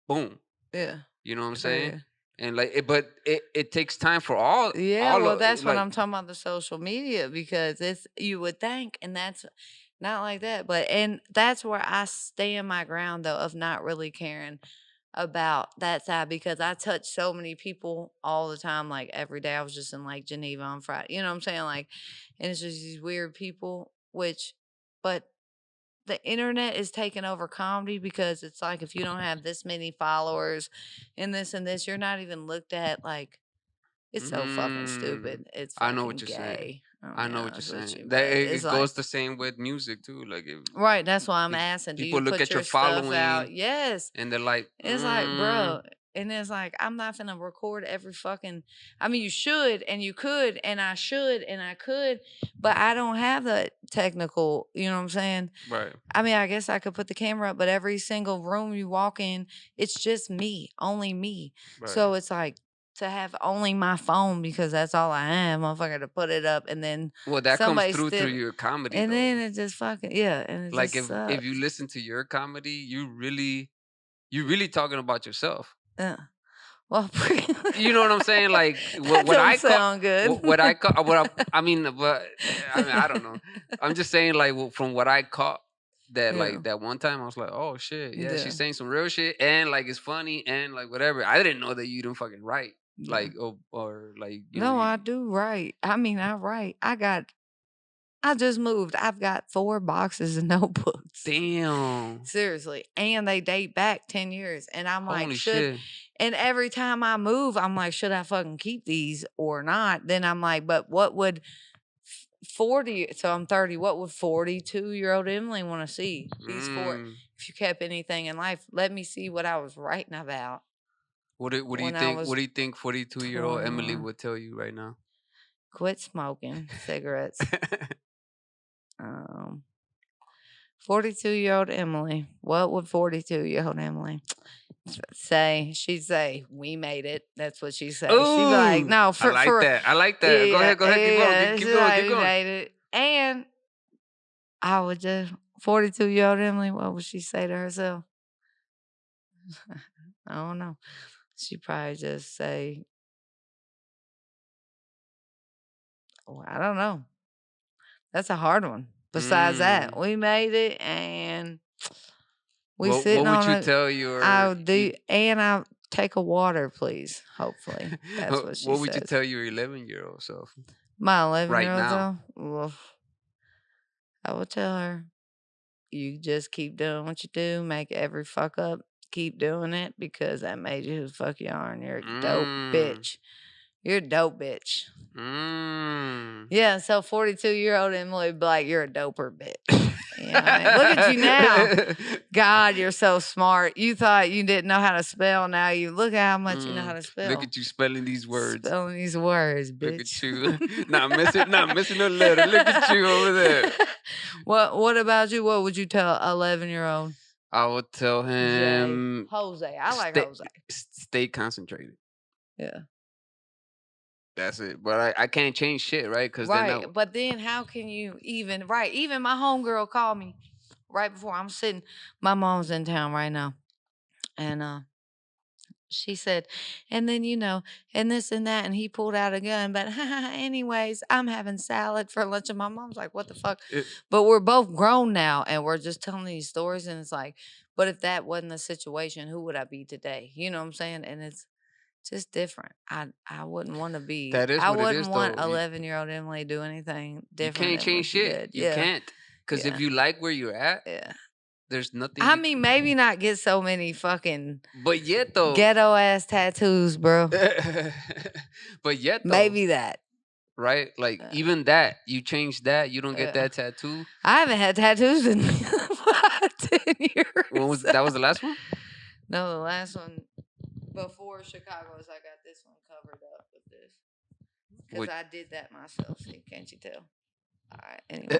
boom. Yeah. You know what I'm For saying? real. And like but it takes time for all Yeah, all well, of it. that's what Like I'm talking about the social media because it's you would think, and that's not like that, but and that's where I stand my ground though of not really caring about that side because I touch so many people all the time, like every day. I was just in like Geneva on Friday, you know what I'm saying? Like, and it's just these weird people, but the internet is taking over comedy because it's like if you don't have this many followers and this, you're not even looked at like it's so fucking mm, stupid. It's I know what fucking you're saying. gay. I'll I be know what you're honest with saying. you, That but it's it like goes the same with music too. Like right. That's why I'm if asking. Do people you look put at your your stuff following out? Yes. and they're like, It's like, bro, and it's like I'm not gonna record every fucking. I mean, you should and you could, and I should and I could, but I don't have the technical. You know what I'm saying? right, I mean, I guess I could put the camera up, but every single room you walk in, it's just me, only me. right. So it's like to have only my phone because that's all I have, motherfucker, to put it up, and then Well, that comes somebody through still, your comedy and though. then it just fucking yeah, and it Like just if you sucks. listen to your comedy, you really talking about yourself. Yeah. Well, You know what I'm saying? Like that what don't I call sound good. what I call I mean, but I mean I don't know. I'm just saying like from what I caught that Yeah, like that one time I was like, oh shit, yeah, yeah, she's saying some real shit and like it's funny and like whatever. I didn't know that you didn't fucking write yeah. like or like No, I do write. I mean, I write. I just moved. I've got 4 boxes of notebooks. damn, Seriously. And they date back 10 years. And I'm like, holy shit. and every time I move, I'm like, should I fucking keep these or not? Then I'm like, but what would 40, so I'm 30, what would 42-year-old Emily want to see? These four, Mm. if you kept anything in life, let me see what I was writing about What do you when I think? What was do you think 42-year-old Emily 21. would tell you right now? Quit smoking cigarettes. 42-year-old Emily. What would 42-year-old Emily say? She'd say, "We made it." That's what she say. She'd be like, Ooh, "No, I like that. I like that. yeah, Go ahead, keep going, yeah." keep She's going, like, keep "We going. made it." And I would just 42-year-old Emily. What would she say to herself? I don't know. She'd probably just say, oh, "I don't know." That's a hard one. Besides that, Mm. we made it, and we What sitting would on you a. tell your I'll do, and I'll take a water, please. Hopefully, that's what she what would you says. tell your 11-year-old self My 11 right year old now? though, well, I will tell her, you just keep doing what you do, make every fuck up, keep doing it because that made you who the fuck you are, and you're a dope Mm. bitch. You're a dope bitch. Mm. Yeah, so 42-year-old Emily would be like, you're a doper bitch. Yeah, I mean, look at you now. God, you're so smart. You thought you didn't know how to spell. Now you look at how much you know how to spell. Look at you spelling these words. Spelling these words, bitch. Look at you. not missing a letter. Look at you over there. What about you? What would you tell 11-year-old? I would tell him Jose. I like Jose. Stay concentrated. Yeah. That's it. But I can't change shit, right? Because right. But then how can you even Even my homegirl called me right before I'm sitting. My mom's in town right now. And she said, and then, and this and that, and he pulled out a gun. But anyways, I'm having salad for lunch. And my mom's like, what the fuck? But we're both grown now, and we're just telling these stories. And it's like, but if that wasn't the situation, who would I be today? You know what I'm saying? And it's just different. I wouldn't want to be. That is I what wouldn't it is, want though. 11-year-old Emily do anything different. You can't change shit. You can't. Because if you like where you're at, there's nothing. I mean, maybe not get so many fucking. But yet though, ghetto ass tattoos, bro. But yet though, maybe that. Right? Like even that, you change that, you don't get that tattoo. I haven't had tattoos in 10 years. That was the last one? No, the last one before Chicago is I got this one covered up with this. Because I did that myself, see, can't you tell? All right, anyway.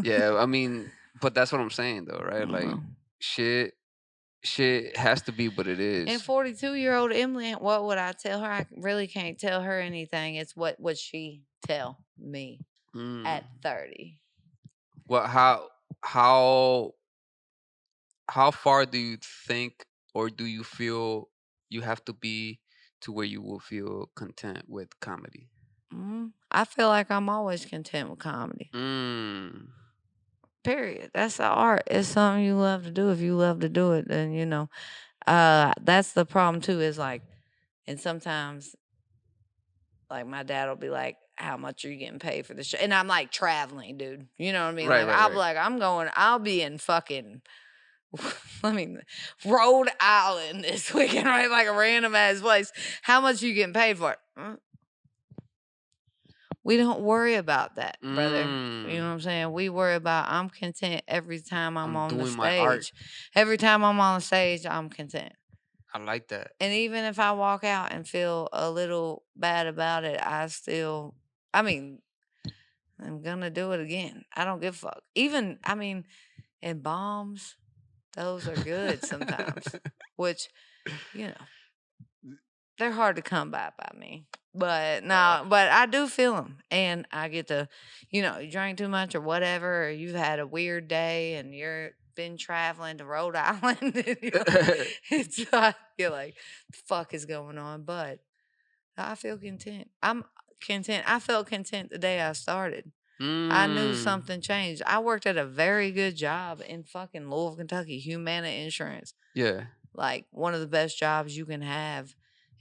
Yeah, I mean, but that's what I'm saying though, right? Like shit has to be what it is. And 42-year-old Emily, what would I tell her? I really can't tell her anything. It's what would she tell me at 30? Well, how far do you think or do you feel you have to be to where you will feel content with comedy? I feel like I'm always content with comedy. Period. That's the art. It's something you love to do. If you love to do it, then that's the problem too. Is like, and sometimes, like my dad will be like, "How much are you getting paid for the show?" And I'm like, "Traveling, dude." You know what I mean? Right, I'll be like, I'll be in fucking, Rhode Island this weekend, right? Like a random ass place. How much are you getting paid for it? We don't worry about that, brother. You know what I'm saying? We worry about I'm content every time I'm on the stage. Every time I'm on the stage, I'm content. I like that. And even if I walk out and feel a little bad about it, I'm gonna do it again. I don't give a fuck. Even, in bombs, those are good sometimes. Which, they're hard to come by me. But but I do feel them. And I get to, you drink too much or whatever, or you've had a weird day and you're been traveling to Rhode Island. And it's like, you're like, the fuck is going on? But I feel content. I'm content. I felt content the day I started. I knew something changed. I worked at a very good job in fucking Louisville, Kentucky, Humana Insurance. Yeah. Like one of the best jobs you can have.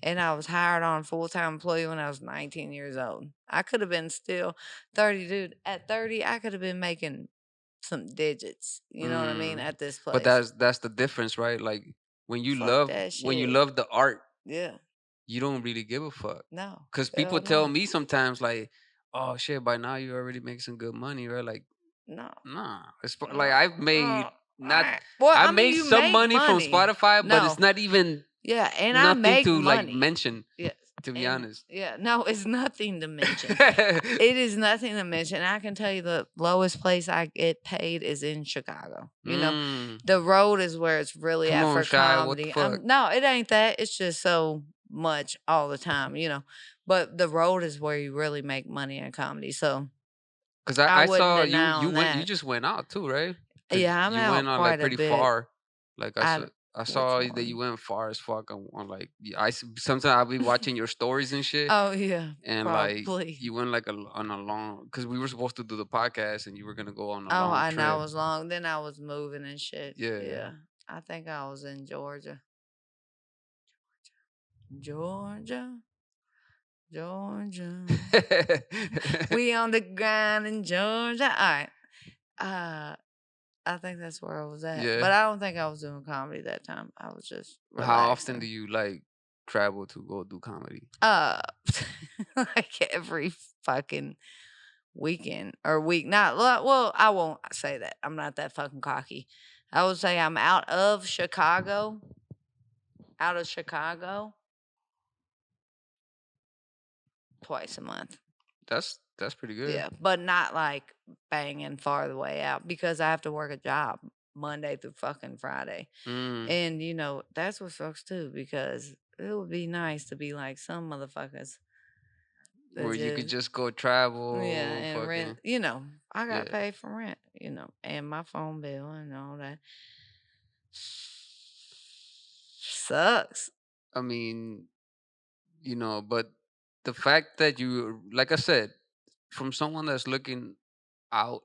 And I was hired on full-time employee when I was 19 years old. I could have been still 30, dude. At 30, I could have been making some digits. You know what I mean? At this place. But that's the difference, right? Like when you love the art, you don't really give a fuck. No. Because people tell me sometimes like, oh shit, by now you already make some good money, right? Like, nah. It's like I've made I made some money from Spotify, but it's not even and I make to money. Like mention. Yeah. To be honest. Yeah, no, it's nothing to mention. It is nothing to mention. I can tell you the lowest place I get paid is in Chicago. You know, the road is where it's really at for comedy. No, it ain't that. It's just so much all the time, But the road is where you really make money in comedy. So, because I saw you just went out too, right? Yeah, I'm out went on quite like pretty a bit. far. Like I saw that you went far as fuck on like sometimes I'll be watching your stories and shit. Oh yeah, and probably. Like you went like on a long because we were supposed to do the podcast and you were gonna go on a long trip. I know it was long. Then I was moving and shit. Yeah. I think I was in Georgia. Georgia. We on the grind in Georgia. All right. I think that's where I was at. Yeah. But I don't think I was doing comedy that time. I was just relaxing. How often do you like travel to go do comedy? Like every fucking weekend or week. Not well. I won't say that. I'm not that fucking cocky. I would say I'm out of Chicago. Out of Chicago twice a month. That's pretty good. Yeah, but not like banging far the way out because I have to work a job Monday through fucking Friday. And that's what sucks too because it would be nice to be like some motherfuckers that Where you could just just go travel. and rent. fucking. I got to Yeah. pay for rent. And my phone bill and all that. Sucks. I mean, but the fact that you, like I said, from someone that's looking out,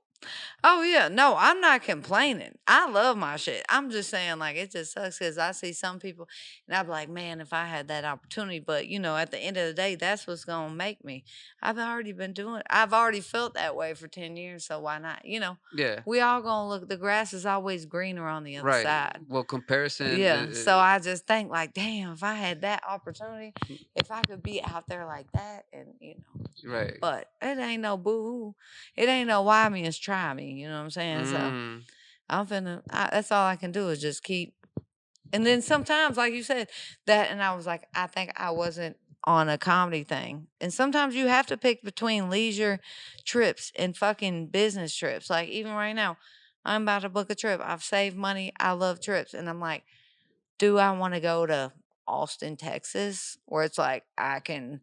Oh yeah, no, I'm not complaining. I love my shit. I'm just saying, like, it just sucks because I see some people, and I'm like, man, if I had that opportunity. But at the end of the day, that's what's gonna make me. I've already been doing. I've already felt that way for 10 years, so why not? yeah, We all gonna look. The grass is always greener on the other right. side. Well, comparison, Yeah. So I just think, like, damn, if I had that opportunity, if I could be out there like that, and right. but it ain't no boo hoo. It ain't no why me is try me. You know what I'm saying? So I'm finna, that's all I can do is just keep. And then sometimes, like you said, and I was like, I think I wasn't on a comedy thing. And sometimes you have to pick between leisure trips and fucking business trips. Like even right now, I'm about to book a trip. I've saved money. I love trips. And I'm like, do I want to go to Austin, Texas, where it's like I can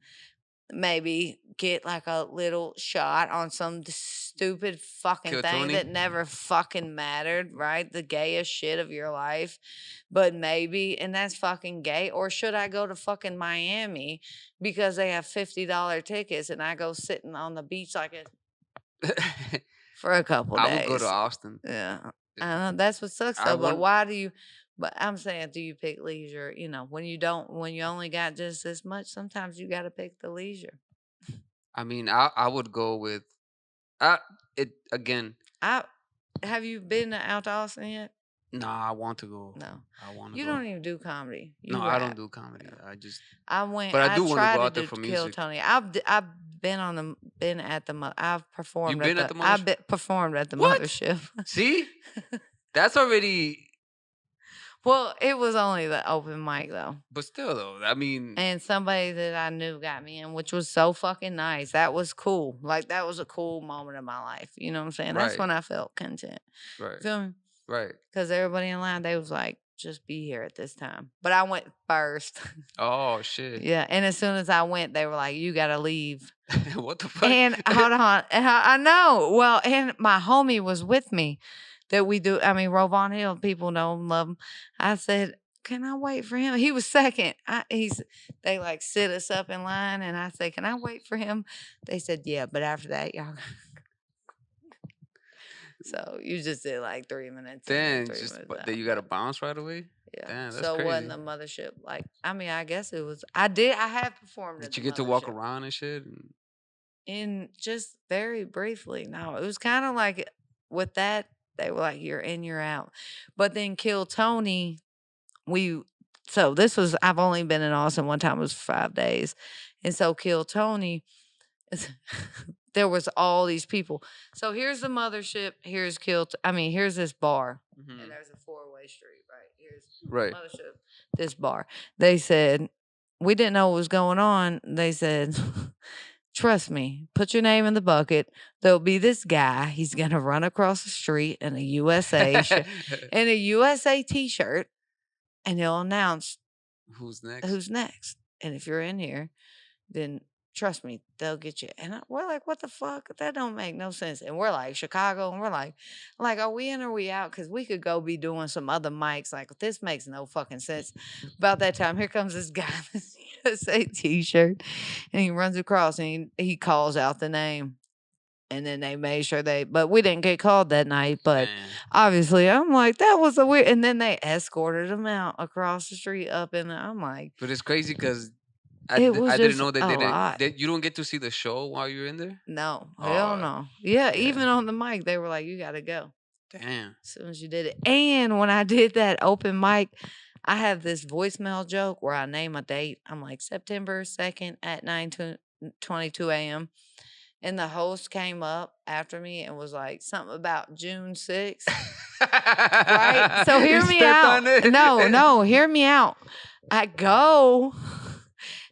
maybe get like a little shot on some stupid fucking Kill thing Tony? that never fucking mattered, right? The gayest shit of your life. But maybe, and that's fucking gay. Or should I go to fucking Miami because they have $50 tickets and I go sitting on the beach like for a couple I days? would go to Austin. Yeah. I know that's what sucks though. But why do you? But I'm saying, do you pick leisure? When you only got just this much, sometimes you got to pick the leisure. I mean, I would go with, it again. Have you been out to Austin yet? Nah, I want to go. No, I want to you go. don't even do comedy. No, I don't do comedy. I went. But I do want to go tried out to there for do Kill music. Tony. I've been at the. I've performed. You've been at the I've mothership? performed at the What? mothership. See, that's already. Well, it was only the open mic though. But still, though, I mean, And somebody that I knew got me in, which was so fucking nice. That was cool. Like that was a cool moment of my life. You know what I'm saying? That's Right. when I felt content. right, Feel me? right. Because everybody in line, they was like, just be here at this time. But I went first. Oh shit. Yeah. And as soon as I went, they were like, you got to leave. What the fuck? And hold on. And I know. Well, and my homie was with me that we do. I mean, Rovon Hill, people know him, love him. I said, can I wait for him? He was second. They like sit us up in line, and I said, can I wait for him? They said, yeah, but after that, y'all. So you just did like 3 minutes. Then that you got to bounce right away. Yeah. Damn, that's so crazy. wasn't the mothership like? I mean, I guess it was. I have performed. Did at you the get to walk mothership. around and shit? In just very briefly. No, it was kind of like with that, they were like, you're in, you're out. But then Kill Tony, I've only been in Austin one time, it was 5 days. And so Kill Tony, there was all these people. So here's the mothership, here's here's this bar. Mm-hmm. And there's a 4-way street, right? Here's Right. the mothership, this bar. They said, we didn't know what was going on. They said, trust me, put your name in the bucket. There'll be this guy. He's going to run across the street in a USA t-shirt, and he'll announce who's next. And if you're in here, then trust me, they'll get you. And we're like, what the fuck? That don't make no sense. And we're like, Chicago, and we're like, are we in or we out? Because we could go be doing some other mics. Like, this makes no fucking sense. About that time, here comes this guy in this USA t-shirt, and he runs across, and he calls out the name. And then they made sure but we didn't get called that night. But obviously, I'm like, that was a weird. And then they escorted him out across the street I'm like. But it's crazy because I didn't know that you don't get to see the show while you're in there? No, hell no. Yeah, even on the mic, they were like, you got to go. Damn. As soon as you did it. And when I did that open mic, I have this voicemail joke where I name a date. I'm like, September 2nd at 9:22 a.m. And the host came up after me and was like something about June 6th. Right? So hear me out. No, hear me out. I go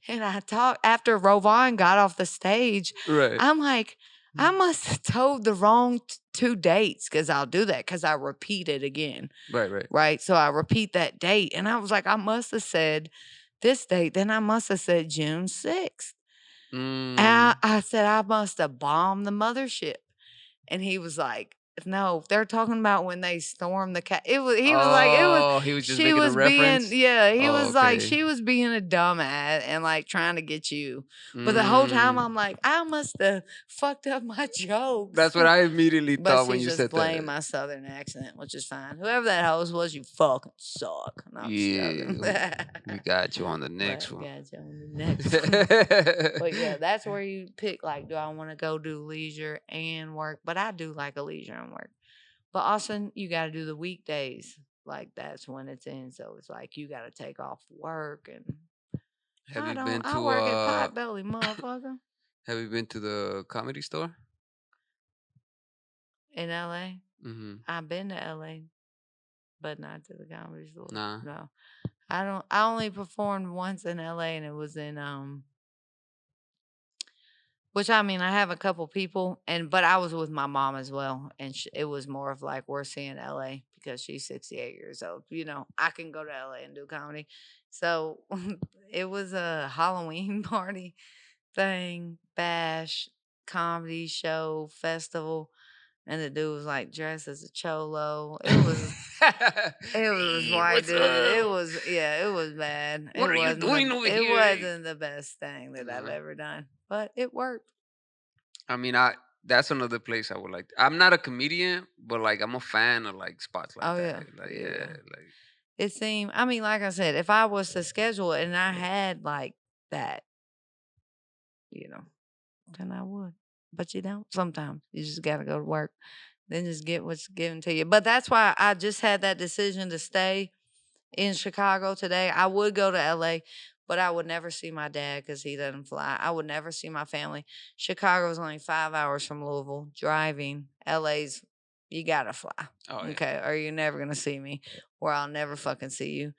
and I talk after Rovan got off the stage. Right. I'm like, I must have told the wrong two dates because I'll do that because I repeat it again. Right. Right. So I repeat that date. And I was like, I must have said this date. Then I must have said June 6th. And I said, I must have bombed the mothership. And he was like, no, they're talking about when they stormed the He was like, it was. He was just She making was a reference. being, yeah. He was like, okay. she was being a dumbass and like trying to get you. But the whole time I'm like, I must have fucked up my jokes. That's what I immediately But thought she when you just said blamed that. my southern accent, which is fine. Whoever that host was, you fucking suck. No, I'm just joking. We got you on the next But one. got you on the next one. But yeah, that's where you pick, like, do I want to go do leisure and work? But I do like a leisure and work. But Austin, you got to do the weekdays. Like, that's when it's in. So it's like you got to take off work. And Have you I been to work at Potbelly, motherfucker. Have you been to the Comedy Store? In LA? Mm-hmm. I've been to LA, but not to the Comedy Store. Nah. No. I only performed once in LA, and it was in which, I mean, I have a couple people, but I was with my mom as well, and it was more of like we're seeing LA because she's 68 years old. You know, I can go to LA and do comedy. So it was a Halloween party thing, bash, comedy show, festival. And the dude was like dressed as a cholo. It was white dude. It was bad. What are you doing over here? It wasn't the best thing that I've ever done, but it worked. I mean, that's another place I would like. I'm not a comedian, but like I'm a fan of like spots like that. Yeah. Like it seemed. I mean, like I said, if I was to schedule it and I had like that, then I would. But you don't. Sometimes you just gotta go to work. Then just get what's given to you. But that's why I just had that decision to stay in Chicago today. I would go to LA, but I would never see my dad because he doesn't fly. I would never see my family. Chicago is only 5 hours from Louisville. Driving. LA's, you gotta fly. Oh, yeah. Okay. Or you're never gonna see me. Or I'll never fucking see you.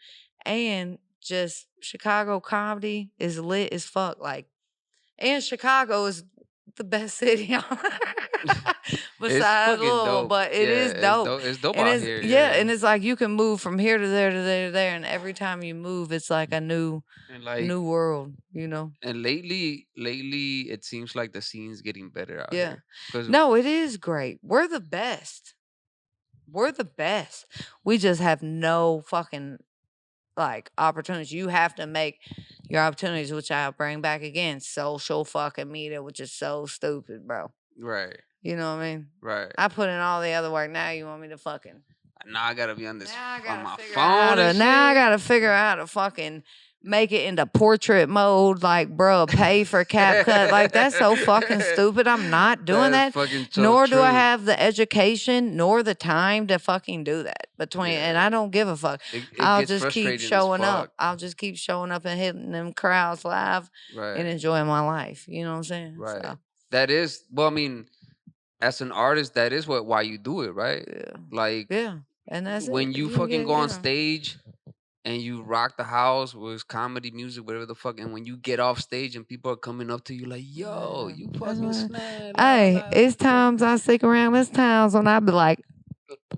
And just Chicago comedy is lit as fuck. Like, and Chicago is the best city on besides Louisville, dope. But it is dope. It's dope and out it's, here. Yeah, and it's like you can move from here to there to there to there, and every time you move, it's like a new world, And lately, it seems like the scene's getting better out here. No, it is great. We're the best. We're the best. We just have no fucking like opportunities. You have to make your opportunities, which I'll bring back again. Social fucking media, which is so stupid, bro. Right. You know what I mean? Right. I put in all the other work. Now you want me to fucking. Now I gotta be on this on my phone. Now I gotta figure out how to fucking make it into portrait mode. Like, bro, pay for CapCut. Like, that's so fucking stupid. I'm not doing that. Nor do I have the education nor the time to fucking do that. And I don't give a fuck. I'll just keep showing up. I'll just keep showing up and hitting them crowds live and enjoying my life. You know what I'm saying? Right. So. That is, well, I mean, as an artist, that is why you do it, right? Yeah. Like, and that's when you fucking go on stage and you rock the house with comedy music, whatever the fuck, and when you get off stage and people are coming up to you like, yo, you fucking snap. Hey, it's times I stick around. It's times when I be like,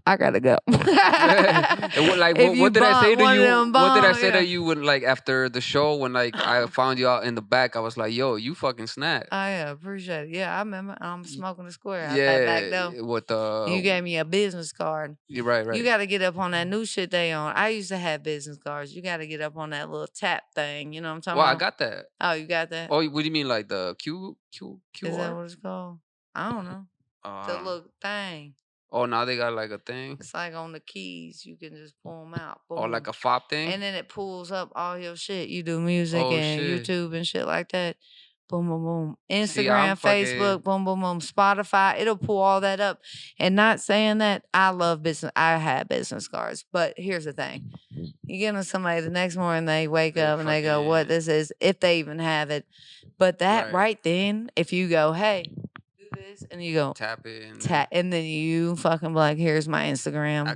I gotta go. What did I say to you? What did I say to you when, like, after the show, when like I found you out in the back? I was like, "Yo, you fucking snap." I appreciate it. Yeah, I remember. I'm smoking the square. Out that back though. With you gave me a business card. You're right. You got to get up on that new shit they on. I used to have business cards. You got to get up on that little tap thing. You know what I'm talking about? I got that. Oh, you got that? Oh, what do you mean, like the QR? Is that what it's called? I don't know. The little thing. Oh, now they got like a thing? It's like on the keys. You can just pull them out. Boom. Or like a fob thing? And then it pulls up all your shit. You do music and YouTube and shit like that. Boom, boom, boom. Instagram, Facebook, boom, boom, boom. Spotify. It'll pull all that up. And not saying that I love business. I have business cards. But here's the thing. You get on somebody the next morning, they wake up and they go, what this is, if they even have it. But that right then, if you go, hey, this, and you go Tap it. And tap, and then you fucking be like, here's my Instagram. I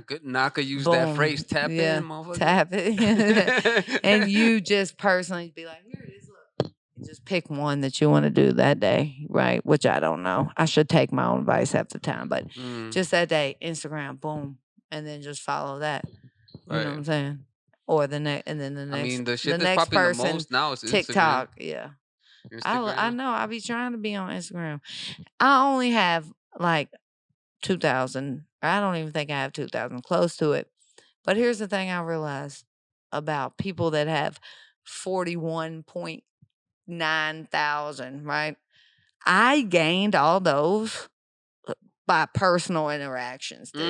could use Boom. that phrase, tap Yeah, in, motherfucker. tap it. And you just personally be like, here it is, look. And just pick one that you want to do that day, right? Which I don't know. I should take my own advice half the time, but just that day, Instagram, boom, and then just follow that. You know what I'm saying? Or the next, and then the next. I mean, the shit the that's next popping person, the most now is TikTok. Instagram. Yeah, Instagram. I know. I be trying to be on Instagram. I only have like 2,000. I don't even think I have 2,000. Close to it. But here's the thing I realized about people that have 41.9 thousand. Right? I gained all those by personal interactions, dude.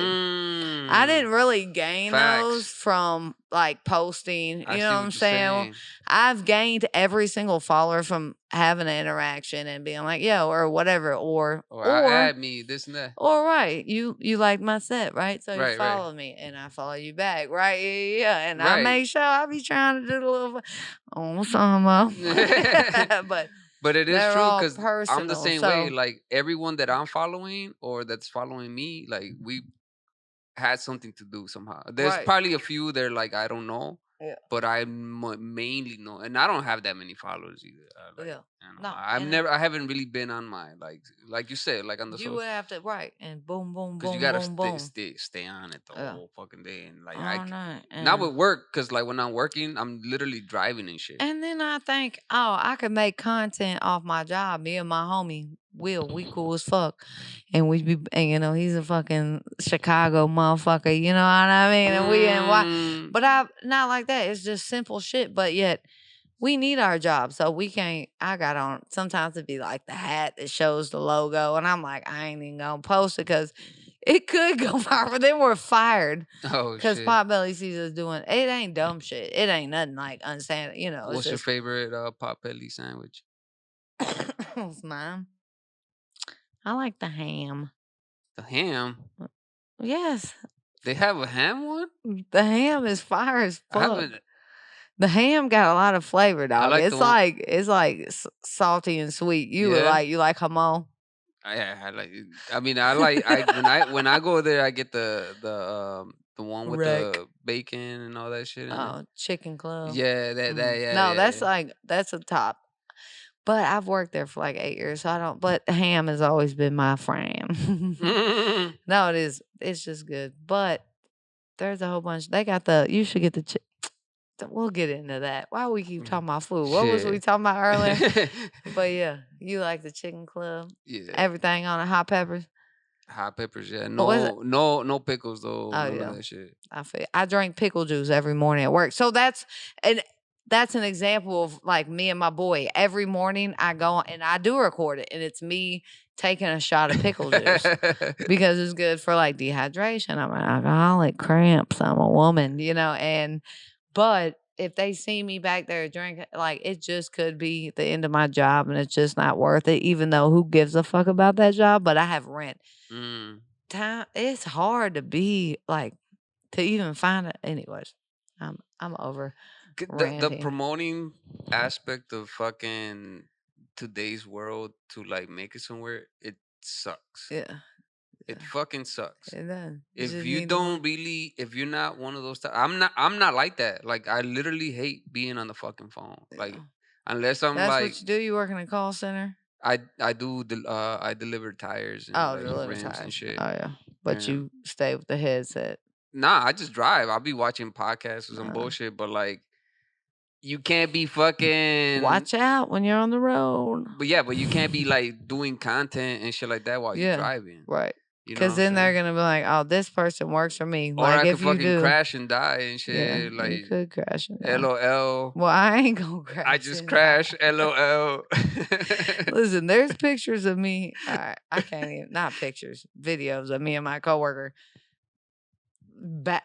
I didn't really gain those from like posting. You know what I'm saying? I've gained every single follower from having an interaction and being like, yo, or whatever, or add me, this and that. Or right, you like my set, right? So you Right, follow me and I follow you back, right? Yeah. And I Right. make sure I be trying to do the little some But it is they're true all because I'm the personal, same way. Like everyone that I'm following or that's following me, like we had something to do somehow. There's Right. probably a few that are like I don't know, Yeah. but I mainly know, and I don't have that many followers either. Like, Yeah. you know, No, I haven't really been on my like you said, like on the. You would have to and boom, boom, Because boom, you gotta boom, boom. stay on it the whole fucking day, and like All night. not with work, because like when I'm working, I'm literally driving and shit. And then I think, oh, I could make content off my job. Me and my homie Will, we cool as fuck, and we be, and you know, he's a fucking Chicago motherfucker. You know what I mean? And we and why, but I not like that. It's just simple shit. But yet, we need our job, so we can't. I got on sometimes it'd be like the hat that shows the logo, and I'm like, I ain't even gonna post it because it could go viral. Then we're fired. Oh, because shit. Potbelly sees us doing it. Ain't dumb shit. It ain't nothing like unsanitary. You know. What's your favorite Potbelly sandwich? It's mine. I like the ham. The ham. Yes. They have a ham one. The ham is fire as I fuck. haven't. The ham got a lot of flavor, dog. like it's the one- like it's like salty and sweet. You would Yeah. you like hamon? I like. I mean, I like. When I go there, I get the one with the bacon and all that shit. In it. Chicken club. Yeah, that yeah. No, yeah, that's yeah. like that's a top. But I've worked there for like 8 years, so I don't. But the ham has always been my friend. No, it is. It's just good. But there's a whole bunch. They got the. You should get the. We'll get into that. Why we keep talking about food? What was we talking about earlier? But yeah, you like the chicken club? Yeah. Everything on the hot peppers. Hot peppers, yeah. What No pickles though. Oh, None yeah. of that shit. I drink pickle juice every morning at work. So that's an example of like me and my boy. Every morning I go and I do record it, and it's me taking a shot of pickle juice because it's good for like dehydration. I'm an alcoholic, cramps. I'm a woman, you know. But if they see me back there drinking, like it just could be the end of my job, and it's just not worth it. Even though who gives a fuck about that job? But I have rent. Time. It's hard to be like to even find it. Anyways, I'm over. The promoting aspect of fucking today's world to like make it somewhere, it sucks. Yeah. It fucking sucks. It does. If you don't really, if you're not one of those, I'm not like that. Like I literally hate being on the fucking phone. Like unless I'm That's like, what you do. You work in a call center. I do. I deliver tires and like rims and shit. Oh yeah, but you stay with the headset. Nah, I just drive. I'll be watching podcasts or some bullshit, but like, you can't be fucking. Watch out when you're on the road. But yeah, but you can't be like doing content and shit like that while you're driving. Right. Because then they're gonna be like, "Oh, this person works for me." Or like I if could fucking crash and die and shit. Like you could crash and die. LOL. Well, I ain't gonna crash. I just crashed. LOL. Listen, there's pictures of me. I can't even. Not pictures, videos of me and my coworker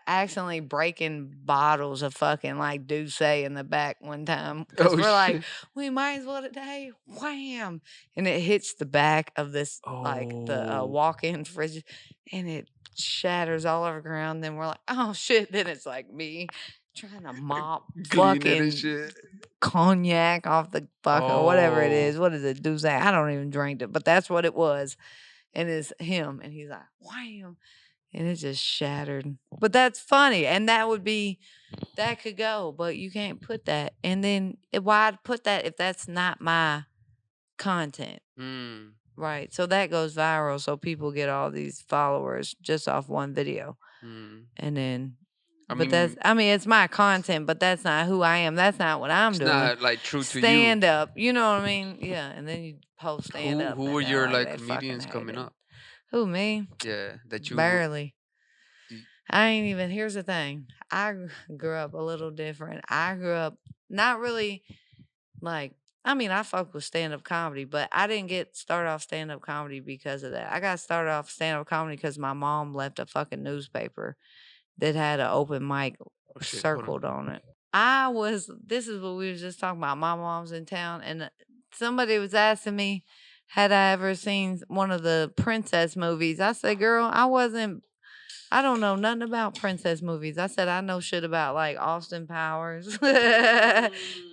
accidentally breaking bottles of fucking like Douce in the back one time because we're like, we might as well today, wham, and it hits the back of this like the walk-in fridge, and it shatters all over the ground. Then we're like, oh shit! Then it's like me trying to mop fucking cognac off the fuck or whatever it is. What is it, Douce? I don't even drink it, but that's what it was. and it's him, and he's like, wham, and it just shattered. But that's funny, and that could go, but you can't put that. And then why put that if that's not my content? Mm. Right. So that goes viral. So people get all these followers just off one video. Mm. And then, I but mean, it's my content, but that's not who I am. That's not what I'm it's doing. not like true to you. Stand up. You know what I mean? Yeah. And then you post stand up. Who and were they're your like they fucking comedians hate coming it. up? Who, me? Yeah, that you Barely. you- I ain't even, here's the thing. I grew up a little different. I grew up not really like, I fuck with stand up comedy, but I didn't get started off stand up comedy because of that. I got started off stand up comedy because my mom left a fucking newspaper that had an open mic Oh shit! Hold on. circled on it. This is what we was just talking about. My mom's in town, and somebody was asking me, had I ever seen one of the princess movies? I said, girl, I don't know nothing about princess movies. I said I know shit about like Austin Powers.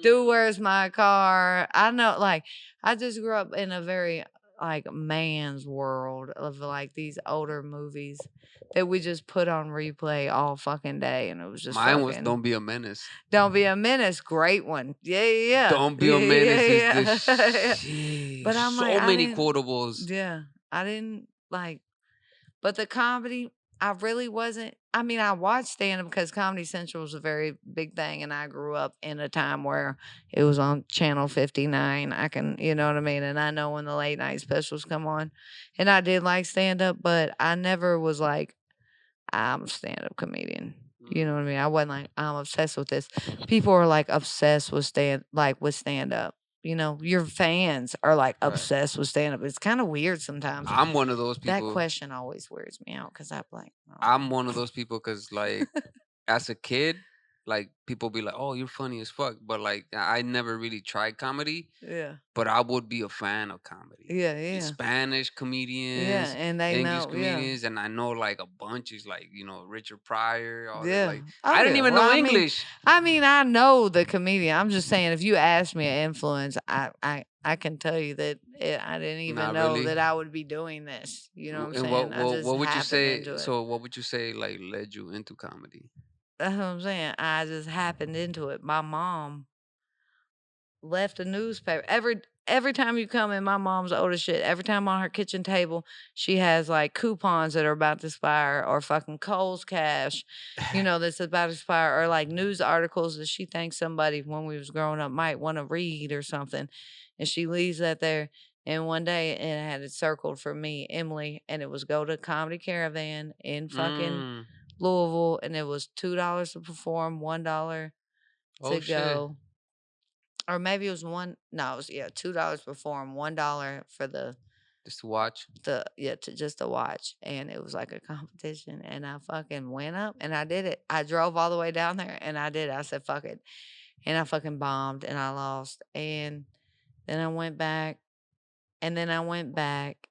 Do Where's My Car? I know, like, I just grew up in a very like man's world of like these older movies that we just put on replay all fucking day, and it was just Mine was fucking Don't Be a Menace. Don't Be a Menace, great one. Yeah, yeah, yeah. Don't Be a Menace is the yeah. shit. But I'm so like, many quotables. Yeah, I didn't like, but the comedy, I really wasn't. I watched stand up because Comedy Central was a very big thing, and I grew up in a time where it was on Channel 59. You know what I mean? And I know when the late night specials come on, and I did like stand up, but I never was like, I'm a stand up comedian. You know what I mean? I wasn't like, I'm obsessed with this. People are like obsessed with stand up. You know, your fans are like Right. obsessed with stand up. It's kind of weird sometimes. I'm one of those That people. question always weirds me out because I'm like, I'm one of those people because like as a kid, like people be like, "Oh, you're funny as fuck," but like I never really tried comedy. yeah, But I would be a fan of comedy. yeah, yeah, Spanish yeah, comedians, and they English know, yeah, comedians, and I know like a bunch is like Richard Pryor, all that. yeah. Like Oh, I didn't yeah. even Well, know English. I know the comedian. I'm just saying, if you ask me an influence, I can tell you that I didn't even Not know really. that I would be doing this. You know what I'm And saying? I just what would you happened say? into it. So what would you say like led you into comedy? That's what I'm saying. I just happened into it. My mom left a newspaper. Every time you come in, my mom's old as shit. Every time on her kitchen table, she has like coupons that are about to expire, or fucking Kohl's cash, that's about to expire, or like news articles that she thinks somebody when we was growing up might want to read or something. And she leaves that there. And one day it had it circled for me, Emily, and it was go to Comedy Caravan in fucking Louisville, and it was $2 to perform, $1 Oh to shit! go. Or maybe it was $2 per form, $1 for Just to watch. just to watch. And it was like a competition. And I fucking went up and I did it. I drove all the way down there and I did it. I said, fuck it. And I fucking bombed and I lost. And then I went back and then I went back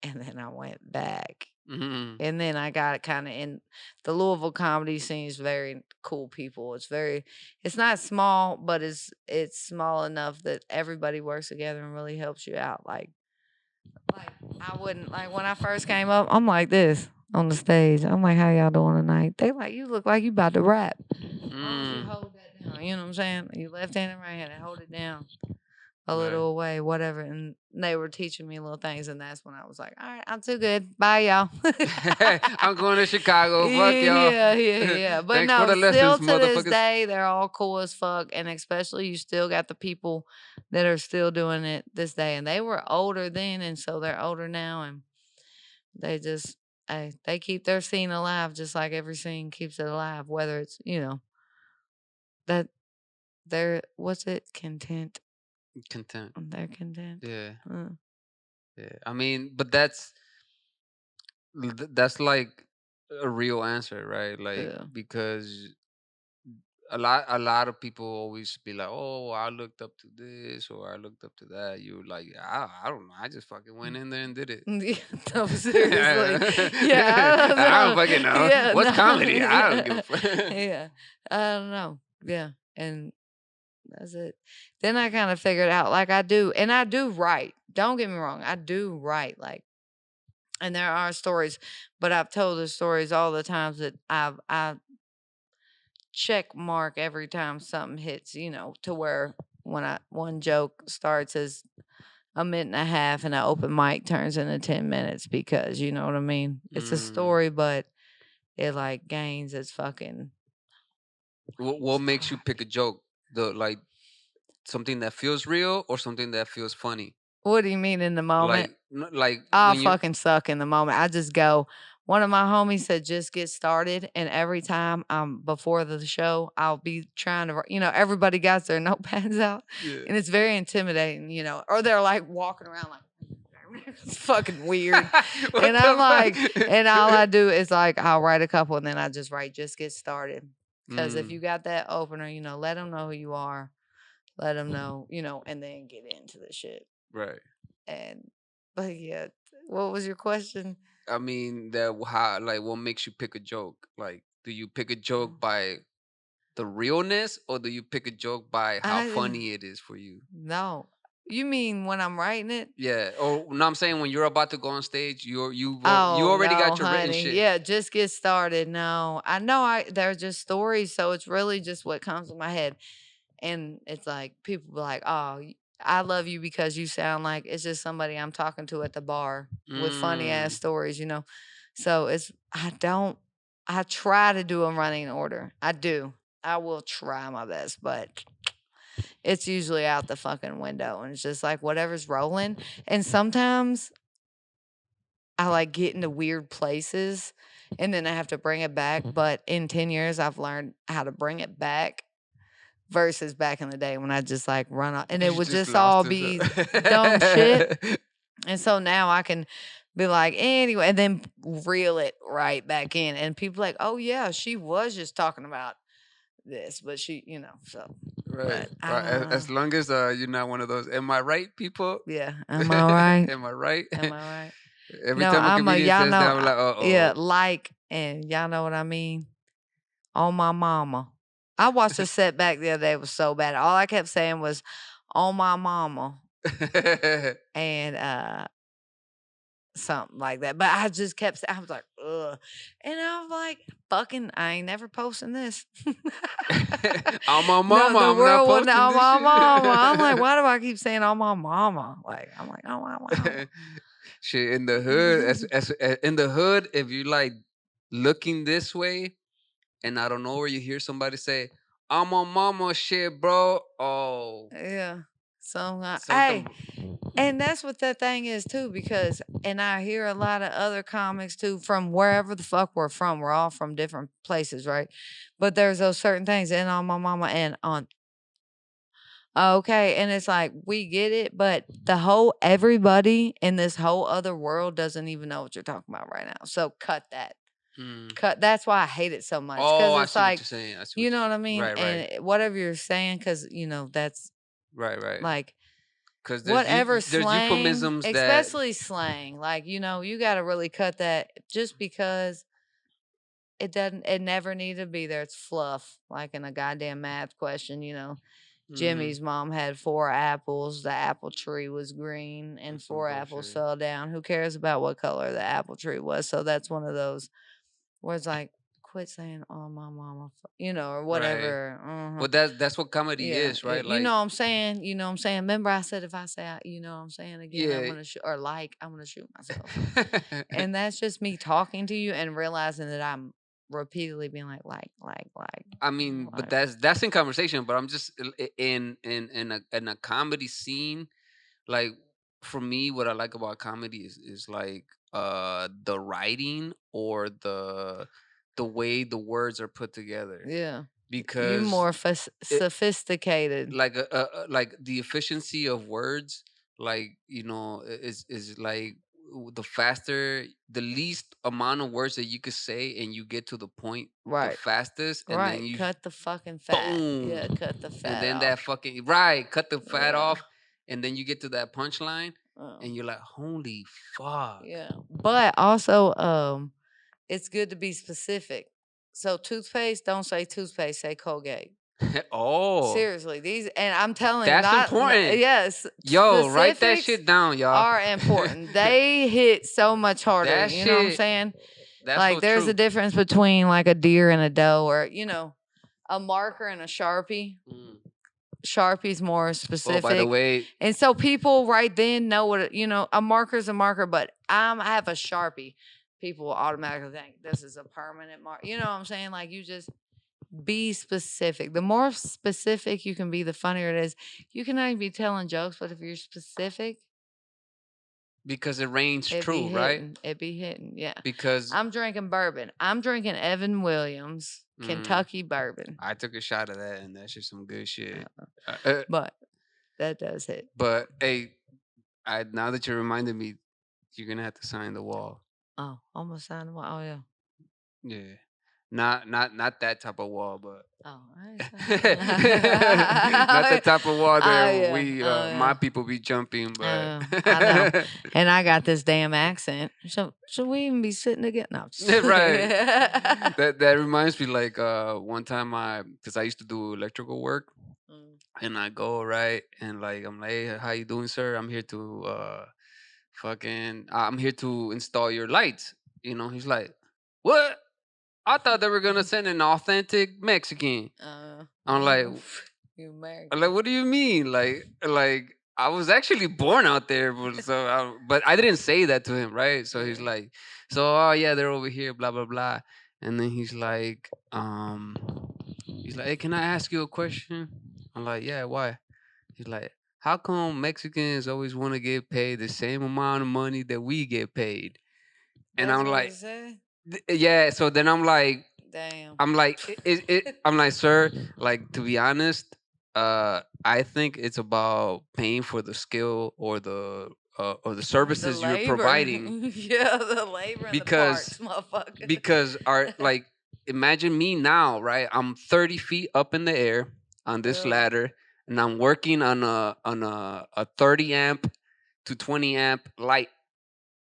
and then I went back. Mm-hmm. And then I got kind of in the Louisville comedy scene is very cool people. It's not small, but it's small enough that everybody works together and really helps you out. Like I wouldn't like when I first came up, I'm like this on the stage. I'm like, how y'all doing tonight? They like, you look like you about to rap. As long as you hold that down, you know what I'm saying? You left hand and right hand and hold it down a little away, whatever. And they were teaching me little things, and that's when I was like, all right, I'm too good. Bye, y'all. I'm going to Chicago. Fuck y'all. Yeah. But Thanks for no, the still lessons, to this motherfuckers. day, they're all cool as fuck. And especially you still got the people that are still doing it this day. And they were older then, and so they're older now. And they just, they keep their scene alive just like every scene keeps it alive, whether it's, that they're, what's it, content. Content. They're content. Yeah. Uh. Yeah. I mean, but that's like a real answer, right? Like because a lot of people always be like, "Oh, I looked up to this or I looked up to that." You're like, I don't know. I just fucking went in there and did it. Yeah, no, seriously. I don't fucking know. Yeah, What's no, comedy? I don't yeah. give a fuck. Yeah, I don't know. Yeah, and that's it. Then I kind of figured out, like I do, and I do write. Don't get me wrong, I do write. Like And there are stories, but I've told the stories all the times that I check mark every time something hits, to where when one joke starts as a minute and a half and an open mic turns into 10 minutes because you know what I mean? It's a Mm. story, but it like gains its fucking What makes you pick a joke? The like something that feels real or something that feels funny? What do you mean in the moment? Like I when you fucking suck in the moment. I just go. One of my homies said just get started, and every time before the show, I'll be trying to, everybody got their notepads out, yeah. and it's very intimidating, or they're like walking around like it's fucking weird, What and I'm like, the and all I fuck? do is like I'll write a couple, and then I just write just get started, because if Mm, you got that opener, let them know who you are, let them know, and then get into the shit, right. and but yeah, what was your question? I mean that how like what makes you pick a joke? Like do you pick a joke by the realness or do you pick a joke by how I funny it is for you? no. You mean when I'm writing it? Yeah. Or no, I'm saying when you're about to go on stage, you Oh already no, got your written honey. shit. Yeah, just get started. No. I know they're just stories, so it's really just what comes in my head. And it's like people be like, "Oh, I love you because you sound like it's just somebody I'm talking to at the bar with funny ass Mm. stories, So I try to do them running order. I do. I will try my best, but it's usually out the fucking window and it's just like whatever's rolling. And sometimes I like get into weird places and then I have to bring it back. But in 10 years, I've learned how to bring it back versus back in the day when I just like run off and it You would just just lost all this. be dumb shit. And so now I can be like, anyway, and then reel it right back in. And people like, oh, yeah, she was just talking about this, but she, so, Right. but I Right. don't As know. long as you're not one of those. Am I right, people? Yeah. Am I right? Am I right? Am I right? Every No, time a I'm a comedian y'all says that, know, I'm like, uh yeah, oh. like, and y'all know what I mean. On my mama. I watched a setback the other day. It was so bad. All I kept saying was, on my mama, and something like that. But I just kept saying, I was like, ugh, and I was like, fucking, I ain't never posting this. I'm my No, mama. the I'm not world wouldn't. posting On this my mama. I'm like, shit. why do I keep saying on my mama? Like, I'm like, oh my mama. Shit in the hood, in the hood, if you like looking this way, and I don't know where you hear somebody say, "I'm on mama shit, bro." Oh, Yeah. So, hey, something. and that's what that thing is too, because, and I hear a lot of other comics too from wherever the fuck we're from. We're all from different places, right? But there's those certain things, and on my mama and on. Okay, and it's like we get it, but everybody in this whole other world doesn't even know what you're talking about right now. So cut that. Mm. Cut. That's why I hate it so much Oh, because I it's see what like, you're saying. I see you what know what I you're. mean, Right, right, and whatever you're saying, because that's right, right. like Because whatever there's slang, euphemisms that. especially slang, like, you got to really cut that just because it never needed to be there. It's fluff, like in a goddamn math question. Mm, Jimmy's mom had 4 apples. The apple tree was green, and that's some 4 apples bullshit. fell down. Who cares about what color the apple tree was? So that's one of those where it's like, quit saying, "Oh, my mama," or Right. whatever. Well, that's what comedy Yeah, is, right? you Like, know what I'm saying. You know what I'm saying. Remember, I said if I say, you know what I'm saying again, I'm yeah. gonna shoot or like I'm gonna shoot myself. And that's just me talking to you and realizing that I'm repeatedly being I mean, but like. that's in conversation. But I'm just in a comedy scene. Like for me, what I like about comedy is like the writing or the way the words are put together. Yeah. You Because more it sophisticated. like like the efficiency of words, like is like the faster, the least amount of words that you could say and you get to the point the Right. fastest, and then Right. you Cut the fucking fat. Yeah, boom, cut the and fat then off. that fucking right, cut the fat Yeah. off, and then you get to that punchline, Oh, and you're like, holy fuck. yeah. But also, it's good to be specific. So toothpaste, don't say toothpaste, say Colgate. Oh, Seriously, these, and I'm telling you, that's important. yes, Yo, write that specifics shit down, y'all. are important. They hit so much harder. That You know what I'm shit, saying? that's Like, so there's a true. difference between like a deer and a doe, or a marker and a sharpie. Mm. Sharpie's more Oh, specific. by the way, And so people right then know what a marker's a marker, but I have a Sharpie. People will automatically think this is a permanent mark. You know what I'm saying? Like, you just be specific. The more specific you can be, the funnier it is. You can not even be telling jokes, but if you're specific, because it rains it true, be right? hitting. It be hitting. Yeah. Because I'm drinking bourbon. I'm drinking Evan Williams Mm. Kentucky bourbon. I took a shot of that, and that's just some good shit. But that does hit. But hey, now that you reminded me, you're gonna have to sign the wall. Oh, almost signed the wall. Oh yeah. Yeah, not that type of wall, but Oh, not the type of wall that my yeah. people be jumping. But I know. And I got this damn accent. So should we even be sitting together? No. Right. That reminds me, like one time because I used to do electrical work, and I go right, and like I'm like, hey, how you doing, sir? I'm here to I'm here to install your lights. He's like, what? I thought they were gonna send an authentic Mexican. I'm like, you American. I'm like, what do you mean? Like I was actually born out there, but I didn't say that to him, right? So he's like, oh yeah, they're over here, blah blah blah. And then he's like, hey, can I ask you a question? I'm like, yeah, why? He's like, how come Mexicans always want to get paid the same amount of money that we get paid? And That's I'm what like, he said? yeah. So then I'm like, Damn. I'm like, I'm like, sir, like, to be honest, I think it's about paying for the skill or the services you're labor. providing. Yeah, the labor and the parts, motherfucker. Because imagine me now, right? I'm 30 feet up in the air on this ladder, and I'm working on a 30 amp to 20 amp light,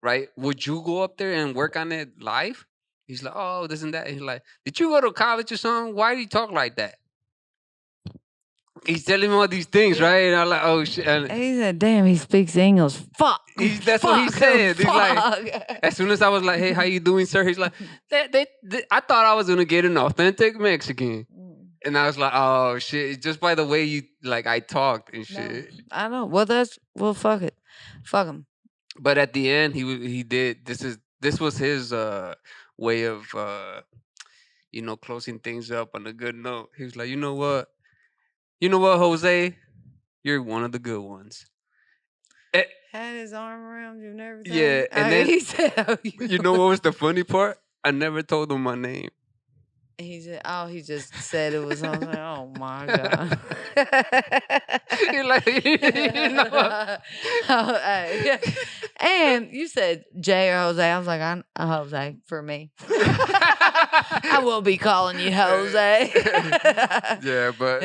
right? Would you go up there and work on it live? He's like, oh, this and that. And he's like, did you go to college or something? Why do you talk like that? He's telling me all these things, right? And I'm like, oh shit. And he said, damn, he speaks English. Fuck. That's what he said. He's like, as soon as I was like, hey, how you doing, sir? He's like, I thought I was gonna get an authentic Mexican. And I was like, oh shit, just by the way I talked and shit. No, I know. Well, fuck it. Fuck him. But at the end, he did. This was his way of closing things up on a good note. He was like, you know what, Jose, you're one of the good ones. Had his arm around you and everything. Yeah, and then he said, you know what was the funny part? I never told him my name. He said, "Oh, he just said it was." I was like, "Oh my god!" You're like, Oh, hey. And you said Jay or Jose. I was like, "I'm Jose for me." I will be calling you Jose. Yeah, but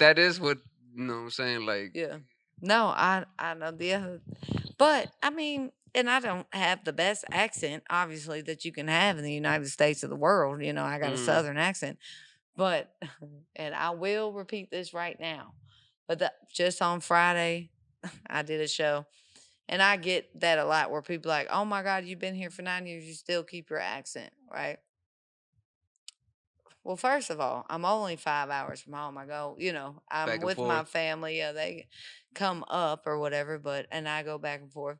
that is what I'm saying. Like, yeah, no, I know the other, but I mean. And I don't have the best accent, obviously, that you can have in the United States of the world. I got a Southern accent. But, and I will repeat this right now, but just on Friday, I did a show. And I get that a lot where people are like, oh my God, you've been here for 9 years, you still keep your accent, right? Well, first of all, I'm only 5 hours from home. I go, I'm with my family. They come up or whatever, and I go back and forth.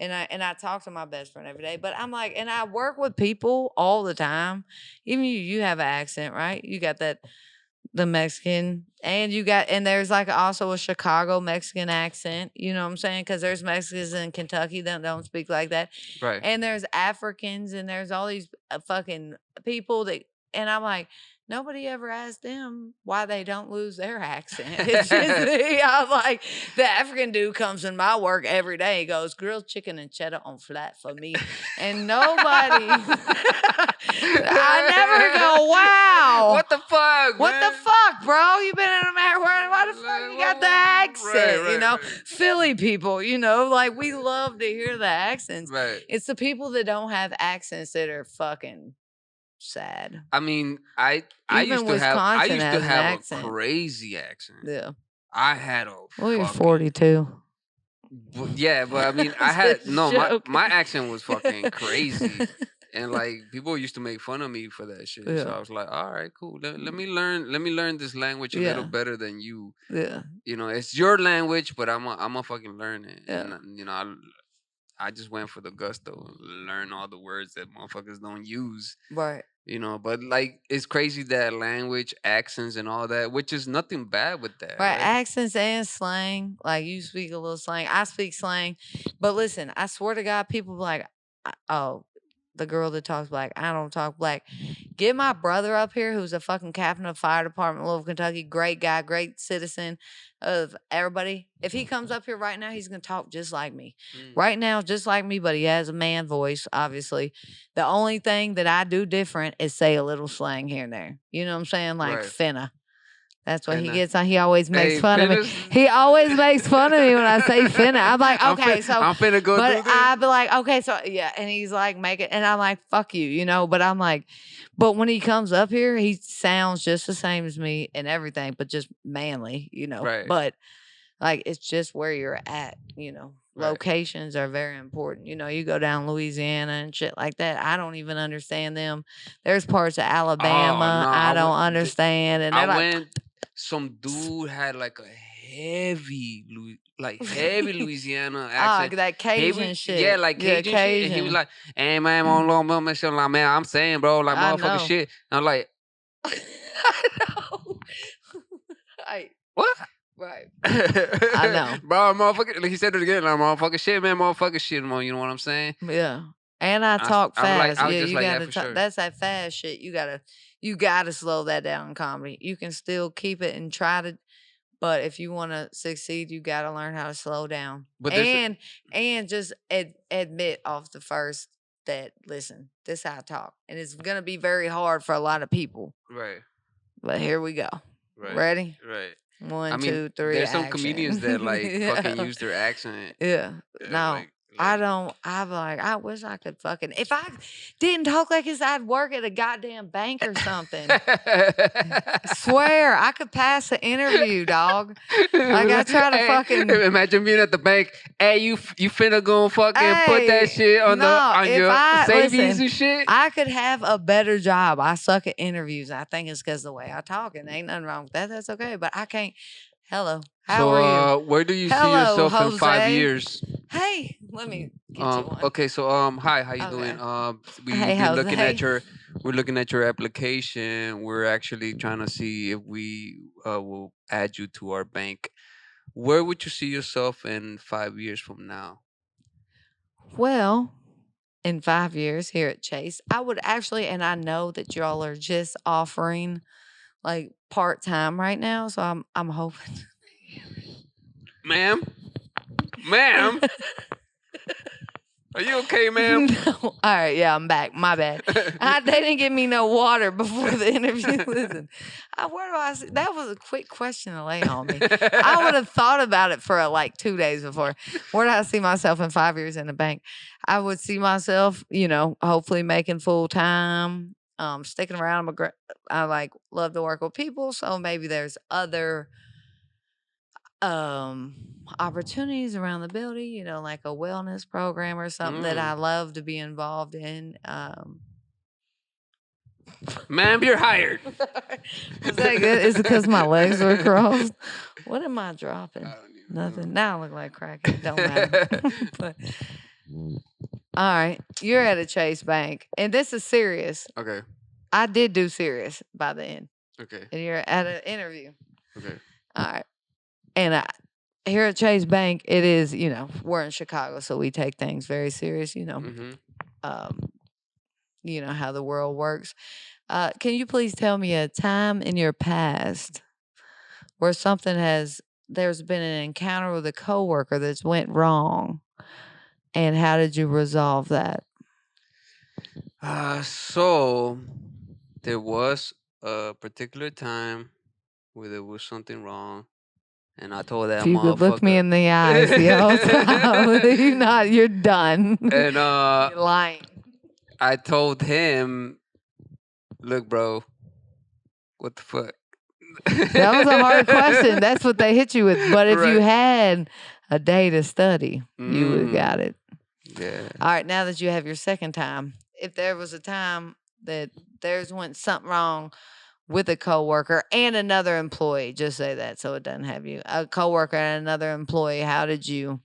And I talk to my best friend every day. But I'm like, and I work with people all the time. Even you have an accent, right? You got the Mexican, and there's like also a Chicago Mexican accent. You know what I'm saying? Because there's Mexicans in Kentucky that don't speak like that. Right. And there's Africans, and there's all these fucking people that, and I'm like, nobody ever asked them why they don't lose their accent. It's just me. I'm like, the African dude comes in my work every day. He goes, grilled chicken and cheddar on flat for me. And nobody, I never go, wow. What the fuck, What man? the fuck, bro? You been in America. Why the fuck you got the accent? Right. Philly people, like we love to hear the accents. Right. It's the people that don't have accents that are fucking sad. I mean, I Even used to Wisconsin has an have accent. a crazy accent. Yeah. I had a Well, you're fucking 42. yeah, but I mean, I had Just no joking. my accent was fucking crazy, and like people used to make fun of me for that shit. So Yeah. I was like, all right, cool. Let me learn this language a little Yeah. better than you. Yeah. You know, it's your language, but I'm a fucking learn it. Yeah. And you know, I just went for the gusto, learn all the words that motherfuckers don't use. Right. You know, but like it's crazy that language, accents, and all that, which is nothing bad with that. Right. Right? Accents and slang. Like you speak a little slang. I speak slang. But listen, I swear to God, people be like, oh, the girl that talks black. I don't talk black. Get my brother up here, who's a fucking captain of fire department, Louisville, Kentucky. Great guy, great citizen of everybody. If he comes up here right now, he's gonna talk just like me. Right now, just like me, but he has a man voice, obviously. The only thing that I do different is say a little slang here and there. You know what I'm saying? Like Right. finna. That's what he Finna. gets on. He always makes Hey, fun of me. finna's- He always makes fun of me when I say finna. I'm like, okay, so I'm finna go do but this. I'd be like, okay, so yeah, and he's like, make it, and I'm like, fuck you, you know. But I'm like, but when he comes up here, he sounds just the same as me and everything, but just manly, you know. Right. But like, it's just where you're at, you know. Right. Locations are very important. You know, you go down Louisiana and shit like that. I don't even understand them. There's parts of Alabama no, I I don't went- understand, and I they're like, went. Some dude had like a heavy Louisiana accent. that Cajun Heavy- shit. Yeah, like Cajun, shit. And he was like, "Hey man, like man, I'm saying, bro, like I motherfucking know. shit." And I'm like, I know. Right. "What?" Right. I know. bro. Motherfucker, like he said it again. Like motherfucking shit, man. Motherfucking shit, man. You know what I'm saying? Yeah. And I talk I was like- fast. I was Yeah, just you like that gotta for talk. sure. That's that fast shit. You gotta slow that down in comedy. You can still keep it and try to, but if you want to succeed, you gotta learn how to slow down. But there's And just admit off the first that listen, this how I talk, and it's gonna be very hard for a lot of people. right, But here we go. right, Ready? right. 1, I mean, 2, 3. there's some action. comedians that like fucking Yeah. use their accent. Yeah. No. like- I don't. I'm like, I wish I could fucking. If I didn't talk like this, I'd work at a goddamn bank or something. Swear, I could pass the interview, dog. Like, I try to Hey, fucking- imagine being at the bank. Hey, you finna go fucking put Hey, that shit on no, if your I- savings listen, and shit. I could have a better job. I suck at interviews. I think it's because the way I talk, and ain't nothing wrong with that. That's okay. But I can't. Hello, how are you? Where do you see Hello, yourself in 5 Jose. years? Hey, let me get you one. Okay, so hi, how you Okay. doing? We've Hey, been Jose. we're looking at your application. We're actually trying to see if we will add you to our bank. Where would you see yourself in 5 years from now? Well, in 5 years here at Chase, I would actually, and I know that y'all are just offering like part time right now, so I'm hoping. Ma'am? Ma'am? Are you okay, ma'am? No. All right, yeah, I'm back. My bad. They didn't give me no water before the interview. Listen, where do I see? That was a quick question to lay on me. I would have thought about it for like 2 days before. Where do I see myself in 5 years in the bank? I would see myself, hopefully making full time, sticking around. I like love to work with people, so maybe there's other opportunities around the building, like a wellness program or something that I love to be involved in. Ma'am, you're hired. Was that good? Is it because my legs were crossed? What am I dropping? I don't even know. Nothing. Now I look like crack. It don't matter. But, all right, you're at a Chase Bank, and this is serious. Okay. I did do serious by the end, Okay. and you're at an interview. Okay. All right. And here at Chase Bank, it is, we're in Chicago, so we take things very serious, Mm-hmm. You know how the world works. Can you please tell me a time in your past where there's been an encounter with a coworker that's went wrong, and how did you resolve that? So there was a particular time where there was something wrong, and I told that If you could look me motherfucker- in the eyes the whole time, you're done. and You're lying. I told him Look, bro. What the fuck? That was a hard question. That's what they hit you with. But if you Right. had a day to study, you would have got Mm. it. Yeah. All right, now that you have your second time, if there was a time that there's went something wrong with a coworker and another employee, just say that so it doesn't have you. A coworker and another employee, how did you?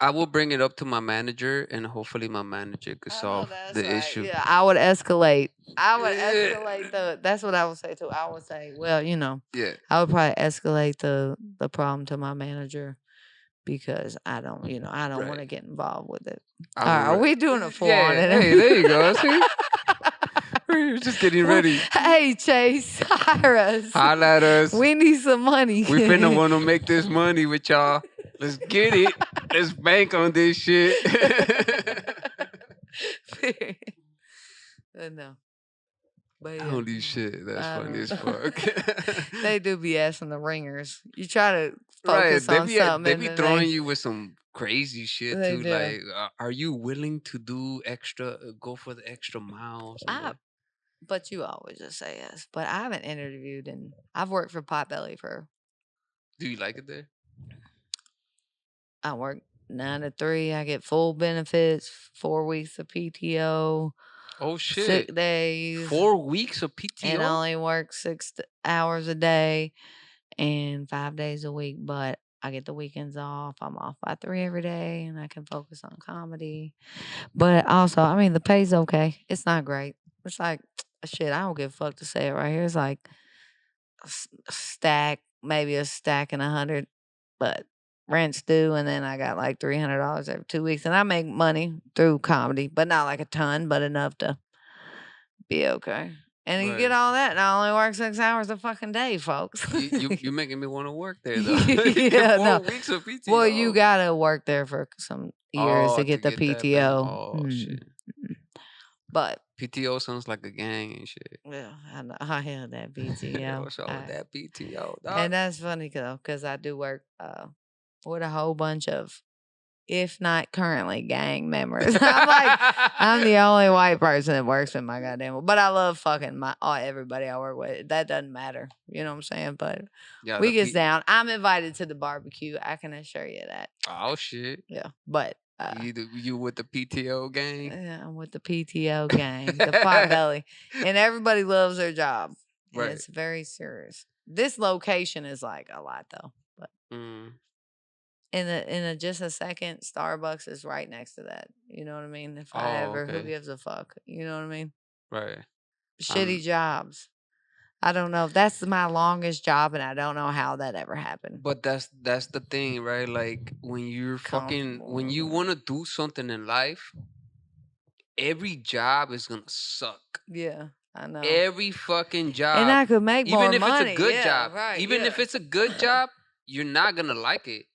I will bring it up to my manager, and hopefully my manager could solve That's the right. issue. Yeah, I would escalate. That's what I would say too. I would say, well, Yeah. I would probably escalate the problem to my manager because I don't want to Right. get involved with it. I All right, will are we doing a full Yeah. on Hey, there you go. See? We're just getting ready. Hey, Chase, hire us. Holla at us. We need some money. We finna want to make this money with y'all. Let's get it. Let's bank on this shit. No. But Holy shit, that's funny as fuck. They do be asking the ringers. You try to Right, focus on something. they be and then throwing you with some crazy shit They too. do. Like, are you willing to do extra, go for the extra miles? But you always just say yes. But I haven't interviewed and I've worked for Potbelly for. Do you like it there? I work 9 to 3. I get full benefits, 4 weeks of PTO. Oh shit! Sick days. 4 weeks of PTO. And I only work 6 hours a day and 5 days a week. But I get the weekends off. I'm off by 3 every day, and I can focus on comedy. But also, I mean, the pay's okay. It's not great. It's like shit. I don't give a fuck to say it right here. It's like maybe a stack and 100, but rent's due, and then I got like $300 every 2 weeks, and I make money through comedy, but not like a ton, but enough to be okay. And you get Right. all that, and I only work 6 hours a fucking day, folks. You're making me want to work there though. Yeah, 4 no. weeks of PTO. Well, you gotta work there for some years to get the that ben- PTO. Oh shit. But PTO sounds like a gang and shit. yeah, I know. I held that PTO. What's up with that PTO, dog? And that's funny because I do work with a whole bunch of, if not currently, gang members. I'm the only white person that works with my goddamn. But I love fucking everybody I work with. That doesn't matter. You know what I'm saying? But Yeah, we get down. I'm invited to the barbecue. I can assure you that. Oh shit. Yeah, but you with the PTO gang? yeah, I'm with the PTO gang, the Potbelly, and everybody loves their job. And Right. it's very serious. This location is like a lot though, but in a just a second, Starbucks is right next to that. You know what I mean? If I ever, who Okay. gives a fuck? You know what I mean? Right. Shitty jobs. I don't know. That's my longest job, and I don't know how that ever happened. But that's the thing, right? Like when you're when you want to do something in life, every job is gonna suck. Yeah, I know. Every fucking job. And I could make more money. Even if it's a good Yeah, job. right, Even if it's a good job, you're not gonna like it.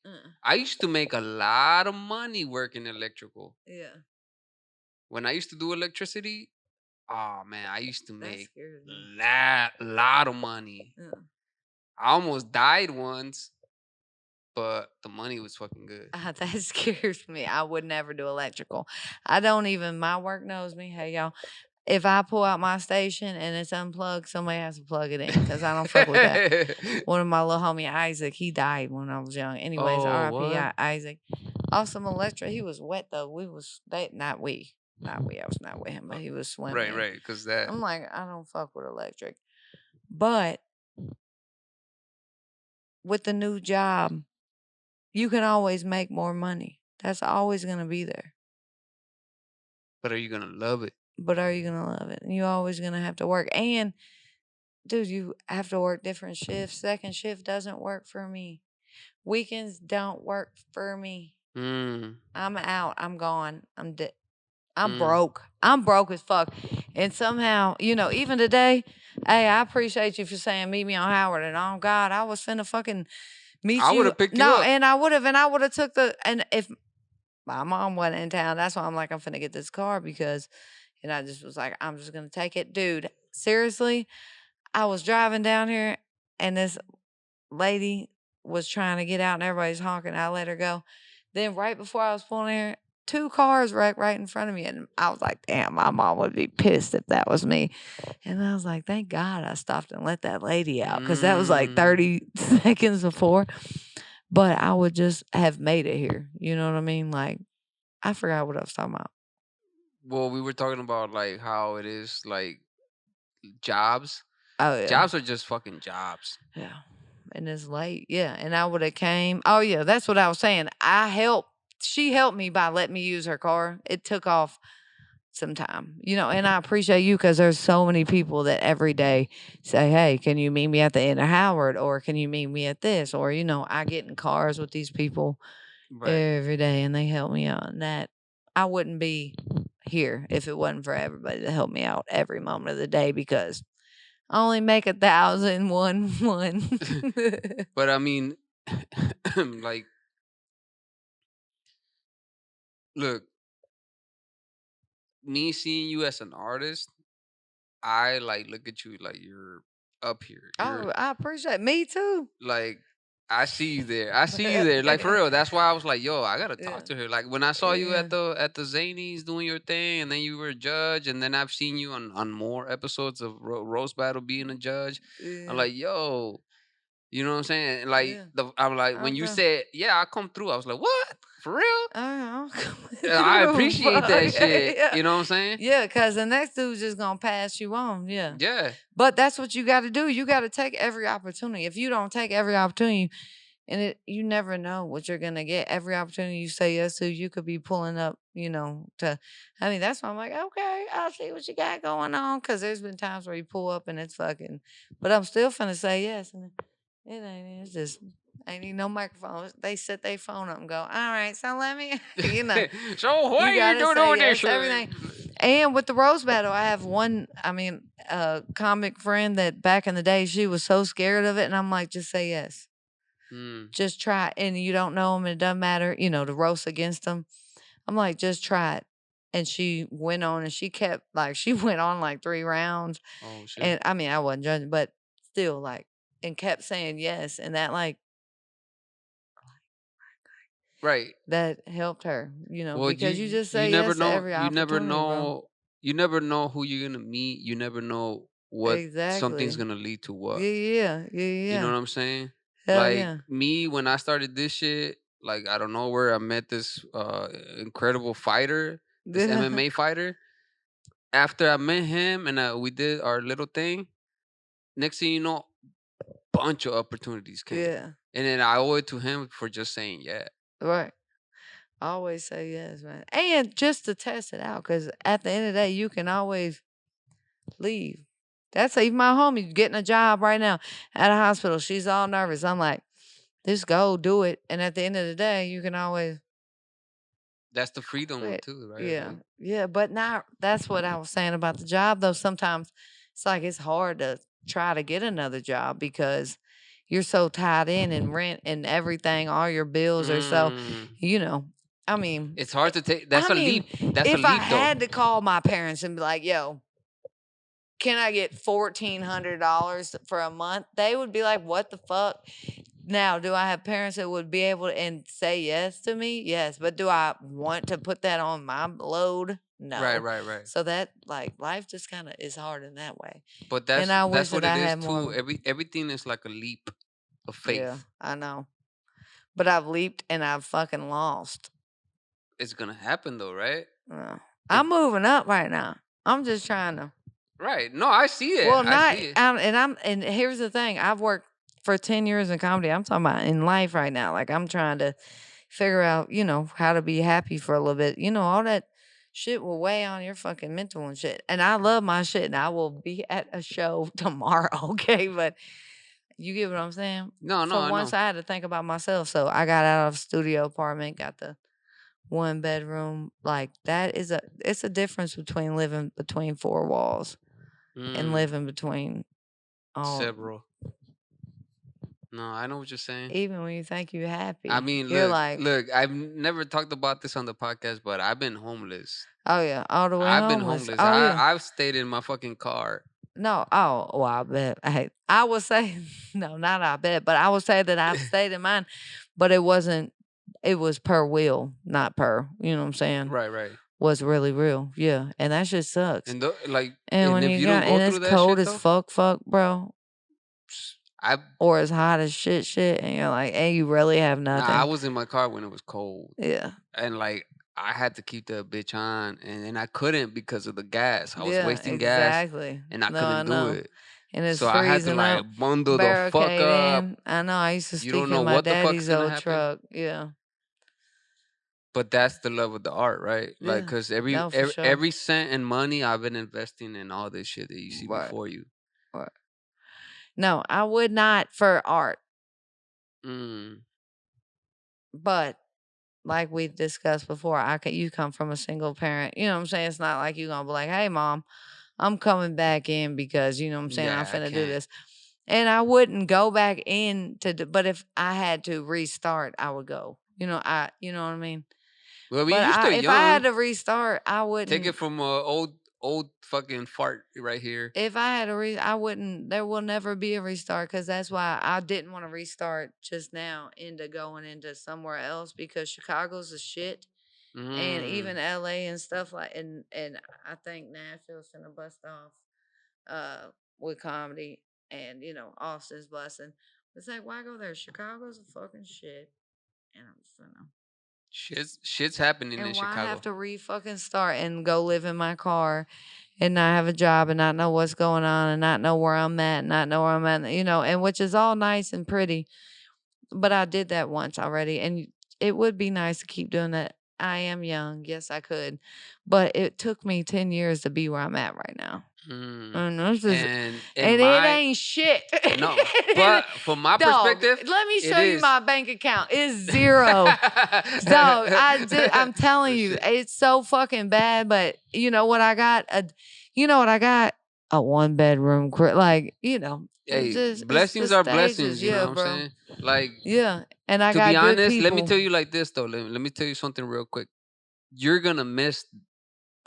I used to make a lot of money working electrical. Yeah. When I used to do electricity, oh man, I used to make scares me. lot of money. Yeah. I almost died once, but the money was fucking good. That scares me. I would never do electrical. I don't even, my work knows me. Hey, y'all, if I pull out my station and it's unplugged, somebody has to plug it in because I don't fuck with that. One of my little homie, Isaac, he died when I was young. Anyways, Oh, R.I.P. what? Isaac. Awesome electric. He was wet though. Not we. I was not with him, but he was swimming. Right, because that. I'm like, I don't fuck with electric. But with the new job, you can always make more money. That's always going to be there. But are you going to love it? But are you going to love it? And you're always going to have to work. And, dude, you have to work different shifts. Second shift doesn't work for me. Weekends don't work for me. I'm out. I'm gone. I'm broke. I'm broke as fuck. And somehow, even today, hey, I appreciate you for saying meet me on Howard. And oh God, I was finna fucking meet you. I would have picked you up. And I would have took and if my mom wasn't in town, that's why I'm like, I'm finna get this car because, and I just was like, I'm just gonna take it. Dude, seriously, I was driving down here and this lady was trying to get out and everybody's honking. I let her go. Then right before I was pulling here, 2 cars right in front of me, and I was like, "Damn, my mom would be pissed if that was me." And I was like, "Thank God I stopped and let that lady out because that was like 30 seconds before." But I would just have made it here. You know what I mean? Like, I forgot what I was talking about. Well, we were talking about like how it is like jobs. Oh yeah, Jobs are just fucking jobs. yeah. And it's late, yeah. And I would have came. Oh yeah, that's what I was saying. She helped me by letting me use her car. It took off some time, and I appreciate you because there's so many people that every day say, "Hey, can you meet me at the end of Howard, or can you meet me at this?" Or I get in cars with these people Right. every day, and they help me out. And that I wouldn't be here if it wasn't for everybody to help me out every moment of the day because I only make 1,000 one. But I mean, like, look, me seeing you as an artist, I like look at you like you're up here. You're Oh, I appreciate it. Me too. like, I see you there. I see you there. Like for real. That's why I was like, yo, I gotta Yeah. talk to her. Like when I saw you Yeah. at the Zanies doing your thing, and then you were a judge, and then I've seen you on more episodes of Roast Battle being a judge. I'm Yeah. like, yo, you know what I'm saying? Like Yeah. I'm like when you Okay. said, yeah, I'll come through. I was like, what? For real? I'll come I through, appreciate fuck. that shit. Yeah. You know what I'm saying? Yeah, because the next dude's just gonna pass you on. Yeah. Yeah. But that's what you gotta do. You gotta take every opportunity. If you don't take every opportunity, and you never know what you're gonna get. Every opportunity you say yes to, you could be pulling up, that's why I'm like, okay, I'll see what you got going on. Cause there's been times where you pull up and it's fucking, but I'm still finna say yes. And it ain't, it's just, ain't even no microphone. They set their phone up and go, all right, so let me, So what you are you gotta doing say on yes this? to everything. And with the Rose Battle, I have a comic friend that back in the day, she was so scared of it. And I'm like, just say yes. Just try it. And you don't know them, and it doesn't matter, to roast against them. I'm like, just try it. And she went on and she kept she went on like 3 rounds. Oh shit. And I wasn't judging, but still and kept saying yes. And that Right. that helped her, Well, because you just you say never yes to know. every You never opportunity, bro. know. You never know who you're gonna meet. You never know what something's Exactly. gonna lead to what. Yeah. You know Yeah. what I'm saying? Hell Like yeah. me, when I started this shit, like I don't know where I met this incredible fighter, this MMA fighter. After I met him and we did our little thing, next thing you know, bunch of opportunities came, Yeah. and then I owe it to him for just saying yeah. Right. I always say yes, man. And just to test it out, because at the end of the day, you can always leave. That's even my homie getting a job right now at a hospital. She's all nervous. I'm like, just go do it. And at the end of the day, you can always That's the freedom quit. too, right? Yeah. Like, Yeah. But now that's what I was saying about the job, though. Sometimes it's hard to try to get another job because you're so tied in rent and everything, all your bills are so, mm, I mean, it's hard to take. I That's a mean, leap. That's a if I leap, though. had to call my parents and be like, yo, can I get $1,400 for a month? They would be like, what the fuck? Now, do I have parents that would be able to and say yes to me? Yes. But do I want to put that on my load? Right, No. right. So that life just kind of is hard in that way. But And I wish that's what that it I is had too. more. Everything is like a leap of Yeah, faith. I know. But I've leaped and I've fucking lost. It's gonna happen though, right? I'm moving up right now. I'm just trying to. Right. No, I see it. Well, I not see it. and here's the thing. I've worked for 10 years in comedy. I'm talking about in life right now. Like I'm trying to figure out, how to be happy for a little bit. All that shit will weigh on your fucking mental and shit. And I love my shit and I will be at a show tomorrow, okay? But you get what I'm saying? No, For I once know. I had to think about myself. So I got out of a studio apartment, got the 1 bedroom. Like it's a difference between living between 4 walls and living between all. Several. No, I know what you're saying. Even when you think you're happy, I mean, you're like, look. I've never talked about this on the podcast, but I've been homeless. oh yeah, all the way I've been homeless. homeless. Oh yeah. I've stayed in my fucking car. No, oh well, I bet. I would say no, not I bet, but I would say that I've stayed in mine, but it wasn't it was per wheel, not per. You know what I'm saying? Right. Was really real. Yeah, and that shit sucks. And And when if you you don't got go and it's through that cold shit as though, fuck, bro, I or it's hot as shit, and you're like, and you really have nah, I nothing. was in my car when it was cold, Yeah, and like I had to keep the bitch on, and then I couldn't because of the gas. I was yeah, wasting gas, exactly. and I No, I couldn't do know. it. And it's So I had to freezing like up, bundle the fuck barricade up. in. I know. I used to You speak don't know in my what the fuck's daddy's gonna old happen. truck. Yeah, But that's the love of the art, right? Like, yeah. cause No, for sure. every cent and money I've been investing in all this shit that you see Right, before you. right. No, I would not for art, Mm. but like we discussed before, you come from a single parent. You know what I'm saying? It's not like you gonna be like, "Hey, mom, I'm coming back in because you know what I'm saying. I'm Yeah, I finna do can't. this." And I wouldn't go back in but if I had to restart, I would go. You know what I mean? Well, I mean, But you're still if I had young. to restart, I Take it wouldn't. from a old fucking fart right here. If I had I wouldn't. There will never be a restart because that's why I didn't want to restart just now into going into somewhere else because Chicago's a shit. And Mm. even LA and stuff and I think Nashville's gonna bust off with comedy and Austin's busting. It's like why go there? Chicago's a fucking shit. And I'm just Shit's happening in and why have Chicago. to fucking start and go live in my car and not have a job and not know what's going on and not know where I'm at, not know where I'm at, and which is all nice and pretty. But I did that once already, and it would be nice to keep doing that. I am young, yes, I could, but it took me 10 years to be where I'm at right now. Mm. And this is, And in and it my ain't shit. no, but from my Dog, perspective, let me it show you is. my bank account. It's zero. Dog, I'm telling Oh, you, shit. it's so fucking bad. But you know what I got? You know what I got? A 1 bedroom crib. Like, Hey, it's the blessings are stages, blessings. You know yeah, what I'm bro. saying? Like, Yeah. And I to be got good honest, let me people. tell you like this though. Let me tell you something real quick. You're gonna miss.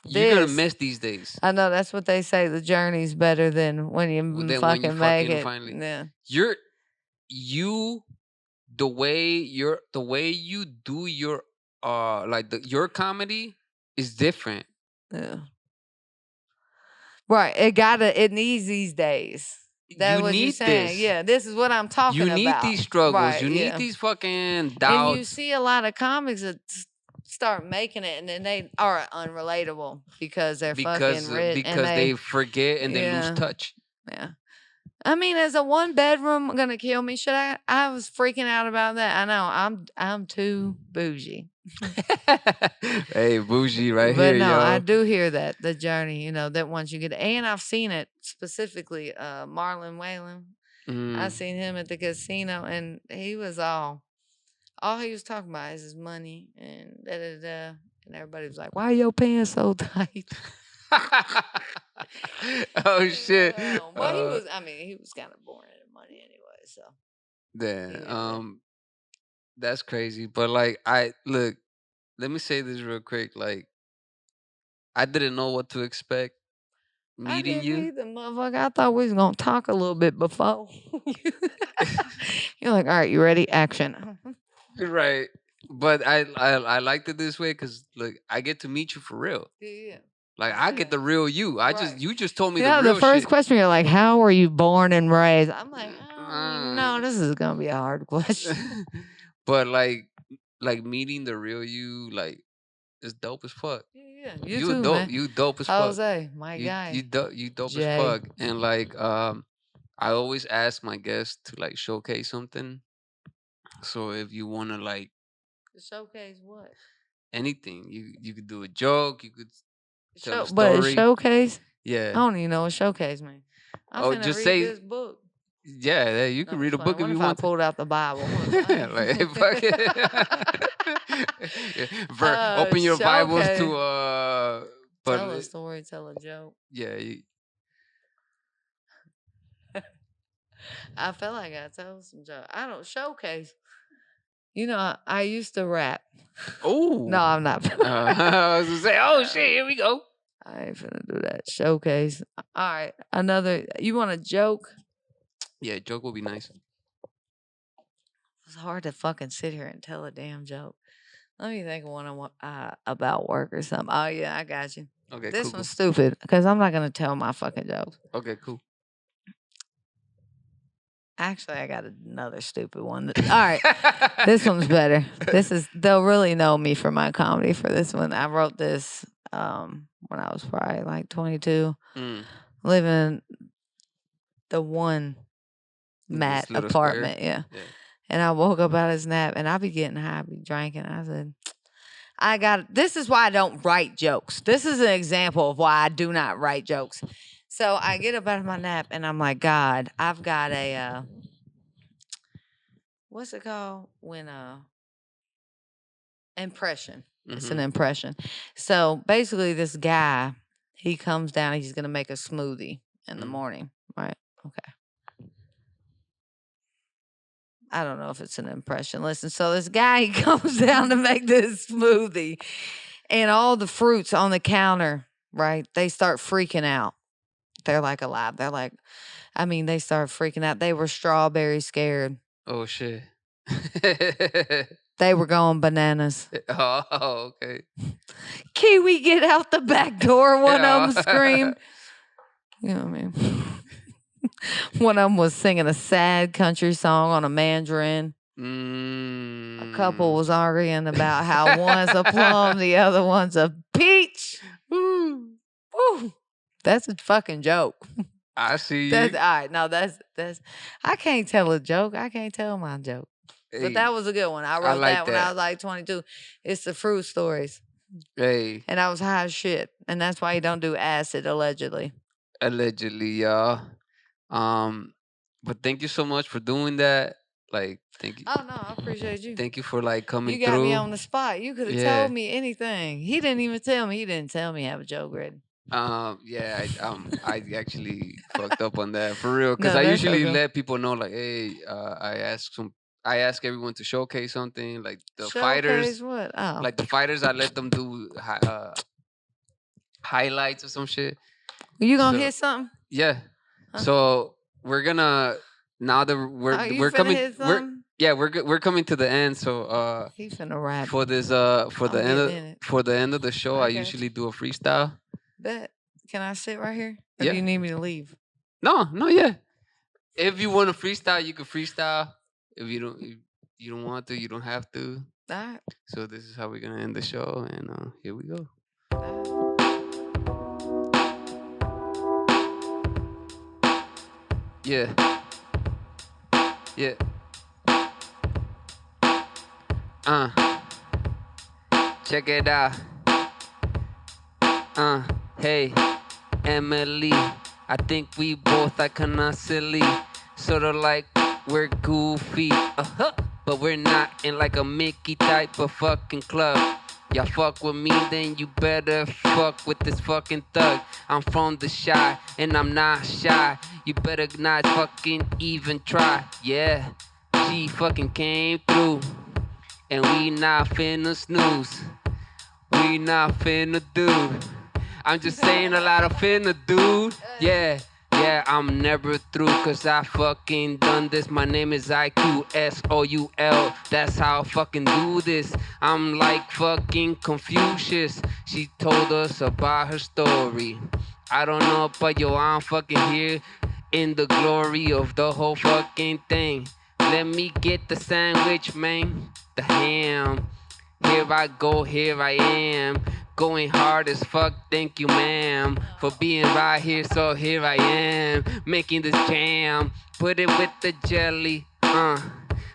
You're gonna This. miss these days. I know that's what they say. The journey's better than when you Then when you fucking make fucking it. finally, Yeah. you're you the way you do your like your comedy is different. Yeah. Right. It needs these days. You That's what you're need saying. this. Yeah, this is what I'm You talking need about. these struggles. Right, You need yeah. these fucking And you doubts see a lot of comics that start making it and then they are unrelatable because they're fucking rich and because they forget and they lose yeah. touch. Yeah. I mean, is a 1 bedroom gonna kill me? Should I was freaking out about that. I know I'm too bougie. Hey, bougie right But here, no, I yo. do hear that the journey, that once you get, and I've seen it specifically. Marlon Whalen, I Mm. seen him at the casino, and he was all he was talking about is his money and da da da, and everybody was like, "Why are your pants so tight?" Oh shit. Well, he was. I mean, he was kind of born into money anyway, so he Then had to. that's crazy. But like I look, let me say this real quick. Like I didn't know what to expect I meeting didn't you. either, motherfucker. I thought we was gonna talk a little bit before. You're like, all right, you ready? Action. Right. But I liked it this way because look, I get to meet you for real. Yeah. Like I get the real you. Right. You just told me the Yeah, the real first shit. question you're like, how were you born and raised? I'm like, I don't even Uh, know. This is gonna be a hard question. but like meeting the real you, like it's dope as fuck. Yeah, you too, man. You dope as fuck. Jose, my guy. You dope as Jay. fuck. And like I always ask my guests to like showcase something. So if you wanna like Showcase what? anything, you could do a joke, you could tell a But a story. showcase? I Yeah. don't even know what showcase means. I'm Oh, finna just read say this book. yeah, you No, can I'm read just a book playing. if What you if I want to. pulled out the Bible? Like fuck it. Open your Bibles Showcase. to but Tell a story, tell a joke. yeah, I feel like I told some joke. I don't showcase. I used to rap. oh. No, I'm not. I was gonna say, oh shit, here we go. I ain't finna do that. Showcase. All right. Another. You want a joke? Yeah, joke will be nice. It's hard to fucking sit here and tell a damn joke. Let me think of one about work or something. Oh yeah, I got you. Okay, This cool, cool. one's stupid because I'm not gonna tell my fucking jokes. Okay, cool. Actually, I got another stupid one. All right, this one's better. They'll really know me for my comedy for this one. I wrote this when I was probably like 22, living in the one mat apartment. Yeah. And I woke up out of his nap and I be getting high, I be drinking. I said, this is why I don't write jokes. This is an example of why I do not write jokes. So I get up out of my nap and I'm like, God, I've got a, what's it called? Impression. It's an impression. So basically this guy, he comes down, he's going to make a smoothie in the morning. Right. Okay. I don't know if it's an impression. Listen, so this guy, he comes down to make this smoothie and all the fruits on the counter, right? They start freaking out. They're like alive. They're like, they start freaking out. They were strawberry scared. Oh, shit. They were going bananas. Oh, okay. Kiwi, get out the back door. One of them screamed. You know what I mean? One of them was singing a sad country song on a mandarin. A couple was arguing about how one's a plum, the other one's a peach. Woo. That's a fucking joke. I see. All right. No, that's. I can't tell a joke. I can't tell my joke. Hey, but that was a good one. I wrote that when I was like 22. It's the fruit stories. Hey. And I was high as shit. And that's why you don't do acid, allegedly. Allegedly, y'all. But thank you so much for doing that. Like, thank you. Oh no, I appreciate you. Thank you for like coming through. You got me on the spot. You could have told me anything. He didn't even tell me. He didn't tell me I have a joke ready. Yeah, I actually fucked up on that for real because I usually let people know like, hey, I ask everyone to showcase something like the fighters. What? Oh. Like the fighters, I let them do highlights or some shit. You gonna hit something? Yeah. Huh? So we're gonna now that we're coming. We're coming to the end. So he's finna rap for this for the end of the show. I usually do a freestyle. Bet. Can I sit right here? Or do you need me to leave? No, yeah. If you want to freestyle, you can freestyle. If you don't want to, you don't have to. All right. So this is how we're gonna end the show, and here we go. Yeah. Check it out. Hey, Emily, I think we both are kinda silly. Sort of like we're goofy, but we're not in like a Mickey type of fucking club. Y'all fuck with me, then you better fuck with this fucking thug. I'm from the shy, and I'm not shy. You better not fucking even try. Yeah, she fucking came through, and we not finna snooze. We not finna do. I'm just saying a lot of finna, dude. Yeah, I'm never through, cause I fucking done this. My name is IQSOUL. That's how I fucking do this. I'm like fucking Confucius. She told us about her story. I don't know, but yo, I'm fucking here in the glory of the whole fucking thing. Let me get the sandwich, man. The ham. Here I go, here I am. Going hard as fuck, thank you, ma'am, for being right here, so here I am, making this jam. Put it with the jelly,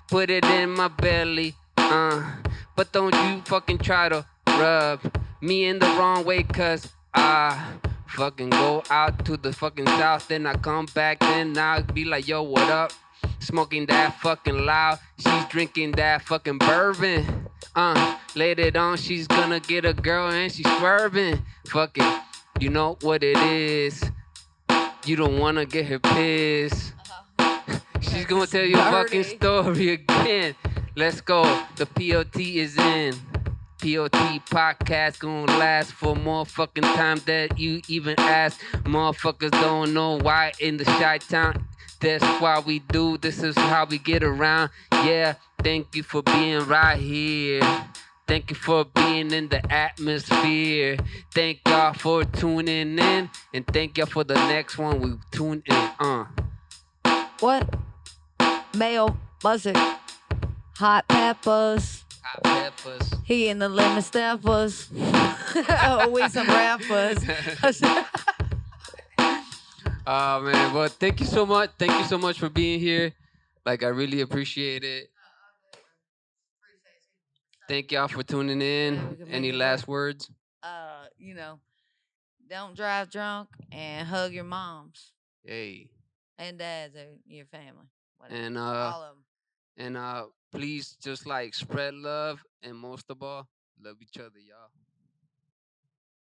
put it in my belly, but don't you fucking try to rub me in the wrong way, cause I fucking go out to the fucking south, then I come back, then I'll be like, yo, what up? Smoking that fucking loud, she's drinking that fucking bourbon. Later on, she's gonna get a girl and she's swerving. Fuck it, you know what it is. You don't wanna get her pissed. She's gonna tell you a fucking story again. Let's go, the P.O.T is in. P.O.T Podcast gonna last for more fucking time that you even ask. Motherfuckers don't know why in the Chi-Town That's why we do. This is how we get around. Yeah, thank you for being right here. Thank you for being in the atmosphere. Thank y'all for tuning in. And thank y'all for the next one we tune in. What? Mayo, music, hot peppers. Hot peppers. He in the lemon steppers. Oh, we some rappers. Oh man, well, thank you so much. Thank you so much for being here. Like, I really appreciate it. Thank y'all for tuning Yeah, in. we can make Any it last work. words? You know, don't drive drunk and hug your moms Hey, and dads or your family. Whatever. and All of them. and please just like spread love, and most of all, love each other, y'all.